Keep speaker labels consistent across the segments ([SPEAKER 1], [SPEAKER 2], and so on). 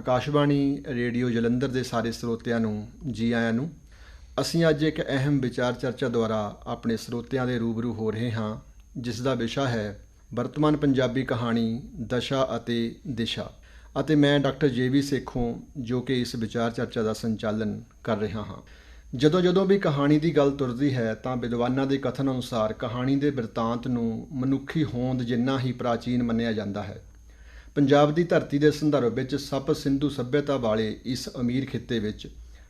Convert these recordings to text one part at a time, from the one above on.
[SPEAKER 1] Akashvani radio Jalandhar ਦੇ ਸਾਰੇ ਸਰੋਤਿਆਂ ਨੂੰ ਜੀ ਆਇਆਂ ਨੂੰ। ਅਸੀਂ ਅੱਜ ਇੱਕ ਅਹਿਮ ਵਿਚਾਰ ਚਰਚਾ ਦੁਆਰਾ ਆਪਣੇ ਸਰੋਤਿਆਂ ਦੇ ਰੂਬਰੂ ਹੋ ਰਹੇ ਹਾਂ, ਜਿਸ ਦਾ ਵਿਸ਼ਾ ਹੈ ਵਰਤਮਾਨ ਪੰਜਾਬੀ ਕਹਾਣੀ ਦਸ਼ਾ ਅਤੇ ਦਿਸ਼ਾ। ਅਤੇ ਮੈਂ ਡਾਕਟਰ JV ਸੇਖੋਂ, ਜੋ ਕਿ ਇਸ ਵਿਚਾਰ ਚਰਚਾ ਦਾ ਸੰਚਾਲਨ ਕਰ ਰਿਹਾ ਹਾਂ। ਜਦੋਂ ਵੀ ਕਹਾਣੀ ਦੀ ਗੱਲ ਤੁਰਦੀ ਹੈ ਤਾਂ ਵਿਦਵਾਨਾਂ ਦੇ ਕਥਨ ਅਨੁਸਾਰ ਕਹਾਣੀ ਦੇ ਬਿਰਤਾਂਤ ਨੂੰ ਮਨੁੱਖੀ ਹੋਂਦ ਜਿੰਨਾ ਹੀ ਪ੍ਰਾਚੀਨ ਮੰਨਿਆ ਜਾਂਦਾ ਹੈ। ਪੰਜਾਬ ਦੀ ਧਰਤੀ ਦੇ ਸੰਦਰਭ ਵਿੱਚ ਸੱਪ ਸਿੰਧੂ ਸੱਭਿਅਤਾ ਵਾਲੇ ਇਸ ਅਮੀਰ ਖਿੱਤੇ ਵਿੱਚ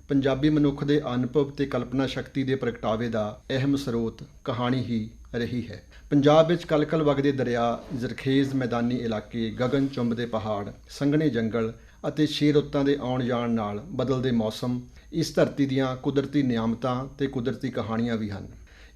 [SPEAKER 1] ਪੰਜਾਬੀ ਮਨੁੱਖ ਦੇ ਅਨੁਭਵ ਤੇ ਕਲਪਨਾ ਸ਼ਕਤੀ ਦੇ ਪ੍ਰਗਟਾਵੇ ਦਾ ਅਹਿਮ ਸਰੋਤ ਕਹਾਣੀ ਹੀ ਰਹੀ ਹੈ। ਪੰਜਾਬ ਵਿੱਚ ਕਲਕਲ ਵਗਦੇ ਦਰਿਆ, ਜ਼ਰਖੇਜ਼ ਮੈਦਾਨੀ ਇਲਾਕੇ, ਗਗਨ ਚੁੰਬਦੇ ਪਹਾੜ, ਸੰਘਣੇ ਜੰਗਲ ਅਤੇ 6 ਰੁੱਤਾਂ ਦੇ ਆਉਣ ਜਾਣ ਨਾਲ ਬਦਲਦੇ ਮੌਸਮ ਇਸ ਧਰਤੀ ਦੀਆਂ ਕੁਦਰਤੀ ਨਿਆਮਤਾਂ ਤੇ ਕੁਦਰਤੀ ਕਹਾਣੀਆਂ ਵੀ ਹਨ।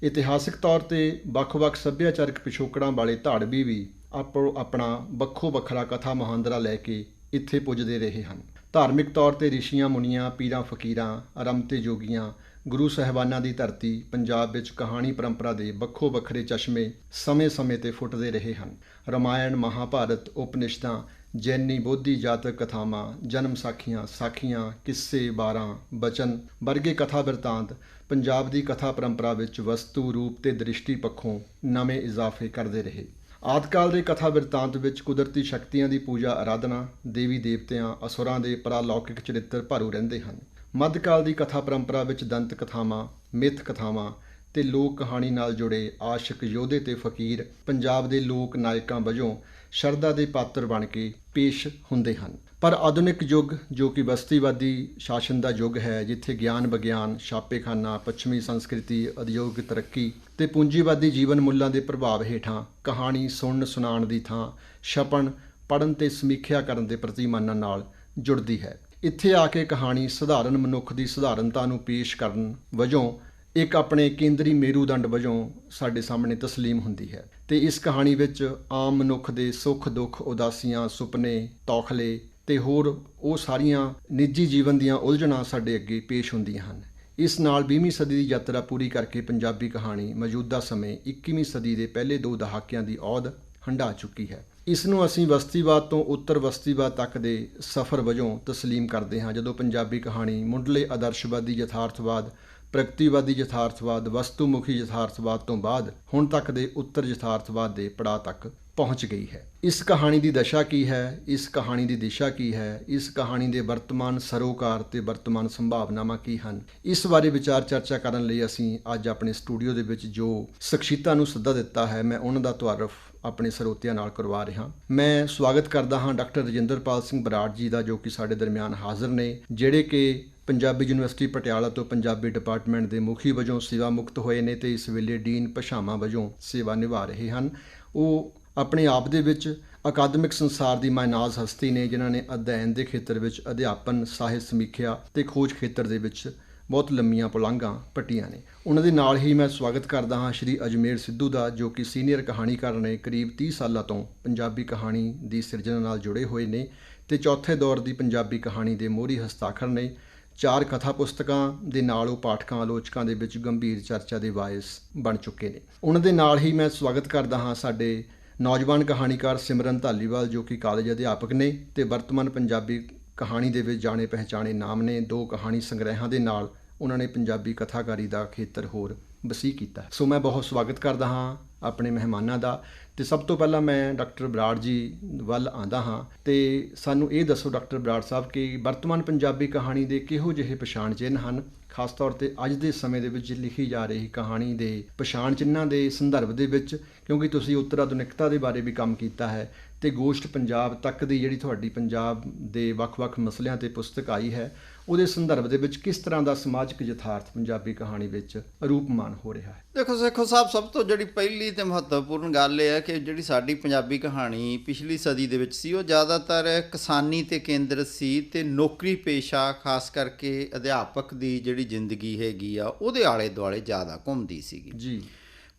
[SPEAKER 1] ਇਤਿਹਾਸਕ ਤੌਰ ਤੇ ਵੱਖ-ਵੱਖ ਸੱਭਿਆਚਾਰਕ ਪਿਛੋਕੜਾਂ ਵਾਲੇ ਧਾੜਵੀ ਵੀ ਆਪੋ ਆਪਣਾ ਵੱਖੋ ਵੱਖਰਾ ਕਥਾ ਮੁਹਾਂਦਰਾ ਲੈ ਕੇ ਇੱਥੇ ਪੁੱਜਦੇ ਰਹੇ ਹਨ। ਧਾਰਮਿਕ ਤੌਰ ਤੇ ਰਿਸ਼ੀਆਂ ਮੁਨੀਆਂ, ਪੀਰਾਂ ਫਕੀਰਾਂ, ਰਮਤੇ ਜੋਗੀਆਂ, ਗੁਰੂ ਸਾਹਿਬਾਨਾਂ ਦੀ ਧਰਤੀ ਪੰਜਾਬ ਵਿੱਚ ਕਹਾਣੀ ਪਰੰਪਰਾ ਦੇ ਵੱਖੋ ਵੱਖਰੇ ਚਸ਼ਮੇ ਸਮੇਂ-ਸਮੇਂ ਤੇ ਫੁੱਟਦੇ ਰਹੇ ਹਨ। ਰਾਮਾਇਣ, ਮਹਾਭਾਰਤ, ਉਪਨਿਸ਼ਦਾਂ, ਜੈਨੀ ਬੋਧੀ ਜਾਤਕ ਕਥਾਵਾਂ, ਜਨਮ ਸਾਖੀਆਂ, ਕਿੱਸੇ, ਵਾਰਾਂ, ਬਚਨ ਵਰਗੇ ਕਥਾ ਬਿਰਤਾਂਤ ਪੰਜਾਬ ਦੀ ਕਥਾ ਪਰੰਪਰਾ ਵਿੱਚ ਵਸਤੂ, ਰੂਪ ਤੇ ਦ੍ਰਿਸ਼ਟੀ ਪੱਖੋਂ ਨਵੇਂ ਇਜ਼ਾਫੇ ਕਰਦੇ ਰਹੇ। ਆਦਿਕਾਲ ਦੇ ਕਥਾ ਬਿਰਤਾਂਤ ਵਿੱਚ ਕੁਦਰਤੀ ਸ਼ਕਤੀਆਂ ਦੀ ਪੂਜਾ ਅਰਾਧਨਾ, ਦੇਵੀ ਦੇਵਤਿਆਂ, ਅਸੁਰਾਂ ਦੇ ਪਰਾਲੌਕਿਕ ਚਰਿੱਤਰ ਭਰੂ ਰਹਿੰਦੇ ਹਨ। ਮੱਧਕਾਲ ਦੀ ਕਥਾ ਪਰੰਪਰਾ ਵਿੱਚ ਦੰਤ ਕਥਾਵਾਂ, ਮਿੱਥ ਕਥਾਵਾਂ ਤੇ ਲੋਕ ਕਹਾਣੀ ਨਾਲ ਜੁੜੇ ਆਸ਼ਿਕ, ਯੋਧੇ ਤੇ ਫਕੀਰ ਪੰਜਾਬ ਦੇ ਲੋਕ ਨਾਇਕਾਂ ਵਜੋਂ ਸ਼ਰਧਾ ਦੇ ਪਾਤਰ ਬਣ ਕੇ ਪੇਸ਼ ਹੁੰਦੇ ਹਨ। ਪਰ ਆਧੁਨਿਕ ਯੁੱਗ, ਜੋ ਕਿ ਬਸਤੀਵਾਦੀ ਸ਼ਾਸਨ ਦਾ ਯੁੱਗ ਹੈ, ਜਿੱਥੇ ਗਿਆਨ ਵਿਗਿਆਨ, ਛਾਪੇਖਾਨਾ, ਪੱਛਮੀ ਸੰਸਕ੍ਰਿਤੀ, ਉਦਯੋਗਿਕ ਤਰੱਕੀ ਤੇ ਪੂੰਜੀਵਾਦੀ ਜੀਵਨ ਮੁੱਲਾਂ ਦੇ ਪ੍ਰਭਾਵ ਹੇਠਾਂ ਕਹਾਣੀ ਸੁਣਨ ਸੁਣਾਉਣ ਦੀ ਥਾਂ ਛਪਣ, ਪੜ੍ਹਨ ਤੇ ਸਮੀਖਿਆ ਕਰਨ ਦੇ ਪ੍ਰਤੀਮਾਨਾਂ ਨਾਲ ਜੁੜਦੀ ਹੈ। ਇੱਥੇ ਆ ਕੇ ਕਹਾਣੀ ਸਧਾਰਨ ਮਨੁੱਖ ਦੀ ਸਧਾਰਨਤਾ ਨੂੰ ਪੇਸ਼ ਕਰਨ ਵਜੋਂ ਇੱਕ ਆਪਣੇ ਕੇਂਦਰੀ ਮੇਰੂਦੰਡ ਵਜੋਂ ਸਾਡੇ ਸਾਹਮਣੇ ਤਸਲੀਮ ਹੁੰਦੀ ਹੈ। ਤੇ ਇਸ ਕਹਾਣੀ ਵਿੱਚ ਆਮ ਮਨੁੱਖ ਦੇ ਸੁੱਖ ਦੁੱਖ, ਉਦਾਸੀਆਂ, ਸੁਪਨੇ, ਤੌਖਲੇ ਤੇ ਹੋਰ ਉਹ ਸਾਰੀਆਂ ਨਿੱਜੀ ਜੀਵਨ ਦੀਆਂ ਉਲਝਣਾਂ ਸਾਡੇ ਅੱਗੇ ਪੇਸ਼ ਹੁੰਦੀਆਂ ਹਨ। ਇਸ ਨਾਲ 20ਵੀਂ ਸਦੀ ਦੀ ਯਾਤਰਾ ਪੂਰੀ ਕਰਕੇ ਪੰਜਾਬੀ ਕਹਾਣੀ ਮੌਜੂਦਾ ਸਮੇਂ 21ਵੀਂ ਸਦੀ ਦੇ ਪਹਿਲੇ 2 ਦਹਾਕਿਆਂ ਦੀ ਔਧ ਹੰਢਾ ਚੁੱਕੀ ਹੈ। ਇਸ ਨੂੰ ਅਸੀਂ ਬਸਤੀਵਾਦ ਤੋਂ ਉੱਤਰ ਬਸਤੀਵਾਦ ਤੱਕ ਦੇ ਸਫ਼ਰ ਵਜੋਂ ਤਸਲੀਮ ਕਰਦੇ ਹਾਂ, ਜਦੋਂ ਪੰਜਾਬੀ ਕਹਾਣੀ ਮੁੱਢਲੇ ਆਦਰਸ਼ਵਾਦੀ ਯਥਾਰਥਵਾਦ, ਪ੍ਰਗਤੀਵਾਦੀ ਯਥਾਰਥਵਾਦ, ਵਸਤੂਮੁਖੀ ਯਥਾਰਥਵਾਦ ਤੋਂ ਬਾਅਦ ਹੁਣ ਤੱਕ ਦੇ ਉੱਤਰ ਯਥਾਰਥਵਾਦ ਦੇ ਪੜਾਅ ਤੱਕ ਪਹੁੰਚ ਗਈ ਹੈ। ਇਸ ਕਹਾਣੀ ਦੀ ਦਸ਼ਾ ਕੀ ਹੈ? ਇਸ ਕਹਾਣੀ ਦੀ ਦਿਸ਼ਾ ਕੀ ਹੈ? ਇਸ ਕਹਾਣੀ ਦੇ ਵਰਤਮਾਨ ਸਰੋਕਾਰ ਤੇ ਵਰਤਮਾਨ ਸੰਭਾਵਨਾਵਾਂ ਕੀ ਹਨ? ਇਸ ਬਾਰੇ ਵਿਚਾਰ ਚਰਚਾ ਕਰਨ ਲਈ ਅਸੀਂ ਅੱਜ ਆਪਣੇ ਸਟੂਡੀਓ ਦੇ ਵਿੱਚ ਜੋ ਸ਼ਖਸੀਅਤਾਂ ਨੂੰ ਸੱਦਾ ਦਿੱਤਾ ਹੈ, ਮੈਂ ਉਹਨਾਂ ਦਾ ਤੁਆਰਫ ਆਪਣੇ ਸਰੋਤਿਆਂ ਨਾਲ ਕਰਵਾ ਰਿਹਾ। ਮੈਂ ਸਵਾਗਤ ਕਰਦਾ ਹਾਂ ਡਾਕਟਰ ਰਜਿੰਦਰਪਾਲ ਸਿੰਘ ਬਰਾੜ ਜੀ ਦਾ, ਜੋ ਕਿ ਸਾਡੇ ਦਰਮਿਆਨ ਹਾਜ਼ਰ ਨੇ, ਜਿਹੜੇ ਕਿ ਪੰਜਾਬੀ ਯੂਨੀਵਰਸਿਟੀ ਪਟਿਆਲਾ ਤੋਂ ਪੰਜਾਬੀ ਡਿਪਾਰਟਮੈਂਟ ਦੇ ਮੁਖੀ ਵਜੋਂ ਸੇਵਾ ਮੁਕਤ ਹੋਏ ਨੇ ਤੇ ਇਸ ਵੇਲੇ ਡੀਨ ਭਾਸ਼ਾਵਾਂ ਵਜੋਂ ਸੇਵਾ ਨਿਭਾ ਰਹੇ ਹਨ। ਉਹ ਆਪਣੇ ਆਪ ਦੇ ਵਿੱਚ ਅਕਾਦਮਿਕ ਸੰਸਾਰ ਦੀ ਮਾਇਨਾਜ਼ ਹਸਤੀ ਨੇ, ਜਿਨ੍ਹਾਂ ਨੇ ਅਧਿਐਨ ਦੇ ਖੇਤਰ ਵਿੱਚ ਅਧਿਆਪਨ, ਸਾਹਿਤ ਸਮੀਖਿਆ ਤੇ ਖੋਜ ਖੇਤਰ ਦੇ ਵਿੱਚ ਬਹੁਤ ਲੰਮੀਆਂ ਪੁਲਾਂਘਾਂ ਪੱਟੀਆਂ ਨੇ। ਉਹਨਾਂ ਦੇ ਨਾਲ ਹੀ ਮੈਂ ਸਵਾਗਤ ਕਰਦਾ ਹਾਂ ਸ਼੍ਰੀ ਅਜਮੇਰ ਸਿੱਧੂ ਦਾ, ਜੋ ਕਿ ਸੀਨੀਅਰ ਕਹਾਣੀਕਾਰ ਨੇ, ਕਰੀਬ 30 ਸਾਲਾਂ ਤੋਂ ਪੰਜਾਬੀ ਕਹਾਣੀ ਦੀ ਸਿਰਜਣਾ ਨਾਲ ਜੁੜੇ ਹੋਏ ਨੇ ਤੇ ਚੌਥੇ ਦੌਰ ਦੀ ਪੰਜਾਬੀ ਕਹਾਣੀ ਦੇ ਮੋਹਰੀ ਹਸਤਾਖਰ ਨੇ। 4 ਕਥਾ ਪੁਸਤਕਾਂ ਦੇ ਨਾਲ ਉਹ ਪਾਠਕਾਂ ਆਲੋਚਕਾਂ ਦੇ ਵਿੱਚ ਗੰਭੀਰ ਚਰਚਾ ਦੇ ਬਾਇਸ ਬਣ ਚੁੱਕੇ ਨੇ। ਉਹਨਾਂ ਦੇ ਨਾਲ ਹੀ ਮੈਂ ਸਵਾਗਤ ਕਰਦਾ ਹਾਂ ਸਾਡੇ ਨੌਜਵਾਨ ਕਹਾਣੀਕਾਰ ਸਿਮਰਨ ਧਾਲੀਵਾਲ, ਜੋ ਕਿ ਕਾਲਜ ਅਧਿਆਪਕ ਨੇ ਤੇ ਵਰਤਮਾਨ ਪੰਜਾਬੀ ਕਹਾਣੀ ਦੇ ਵਿੱਚ ਜਾਣੇ ਪਹਿਚਾਣੇ ਨਾਮ ਨੇ। 2 ਕਹਾਣੀ ਸੰਗ੍ਰਹਿਾਂ ਦੇ ਨਾਲ ਉਹਨਾਂ ਨੇ ਪੰਜਾਬੀ ਕਥਾਕਾਰੀ ਦਾ ਖੇਤਰ ਹੋਰ ਵਸੀ ਕੀਤਾ। ਸੋ ਮੈਂ ਬਹੁਤ ਸਵਾਗਤ ਕਰਦਾ ਹਾਂ ਆਪਣੇ ਮਹਿਮਾਨਾਂ ਦਾ। ਤੇ ਸਭ ਤੋਂ ਪਹਿਲਾਂ ਮੈਂ ਡਾਕਟਰ ਬਰਾੜ ਜੀ ਵੱਲ ਆਉਂਦਾ ਹਾਂ ਤੇ ਸਾਨੂੰ ਇਹ ਦੱਸੋ ਡਾਕਟਰ ਬਰਾੜ ਸਾਹਿਬ ਕਿ ਵਰਤਮਾਨ ਪੰਜਾਬੀ ਕਹਾਣੀ ਦੇ ਕਿਹੋ ਜਿਹੇ ਪਛਾਣ ਚਿੰਨ੍ਹ ਹਨ, ਖਾਸ ਤੌਰ ਤੇ ਅੱਜ ਦੇ ਸਮੇਂ ਦੇ ਵਿੱਚ ਲਿਖੀ ਜਾ ਰਹੀ ਕਹਾਣੀ ਦੇ ਪਛਾਣ ਚਿੰਨ੍ਹਾਂ ਦੇ ਸੰਦਰਭ ਦੇ ਵਿੱਚ, ਕਿਉਂਕਿ ਤੁਸੀਂ ਉੱਤਰ ਆਧੁਨਿਕਤਾ ਦੇ ਬਾਰੇ ਵੀ ਕੰਮ ਕੀਤਾ ਹੈ ਤੇ ਗੋਸ਼ਟ ਪੰਜਾਬ ਤੱਕ ਦੀ ਜਿਹੜੀ ਤੁਹਾਡੀ ਪੰਜਾਬ ਦੇ ਵੱਖ-ਵੱਖ ਮਸਲਿਆਂ ਤੇ ਪੁਸਤਕ ਆਈ ਹੈ, ਉਹਦੇ ਸੰਦਰਭ ਦੇ ਵਿੱਚ ਕਿਸ ਤਰ੍ਹਾਂ ਦਾ ਸਮਾਜਿਕ ਯਥਾਰਥ ਪੰਜਾਬੀ ਕਹਾਣੀ ਵਿੱਚ ਰੂਪਮਾਨ ਹੋ ਰਿਹਾ ਹੈ?
[SPEAKER 2] ਦੇਖੋ ਸੇਖੋ ਸਾਹਿਬ, ਸਭ ਤੋਂ ਜਿਹੜੀ ਪਹਿਲੀ ਤੇ ਮਹੱਤਵਪੂਰਨ ਗੱਲ ਇਹ ਹੈ ਕਿ ਜਿਹੜੀ ਸਾਡੀ ਪੰਜਾਬੀ ਕਹਾਣੀ ਪਿਛਲੀ ਸਦੀ ਦੇ ਵਿੱਚ ਸੀ, ਉਹ ਜ਼ਿਆਦਾਤਰ ਕਿਸਾਨੀ ਤੇ ਕੇਂਦਰਿਤ ਸੀ ਤੇ ਨੌਕਰੀ ਪੇਸ਼ਾ, ਖਾਸ ਕਰਕੇ ਅਧਿਆਪਕ ਦੀ ਜਿਹੜੀ ਜ਼ਿੰਦਗੀ ਹੈਗੀ ਆ ਉਹਦੇ ਆਲੇ ਦੁਆਲੇ ਜ਼ਿਆਦਾ ਘੁੰਮਦੀ ਸੀਗੀ
[SPEAKER 1] ਜੀ।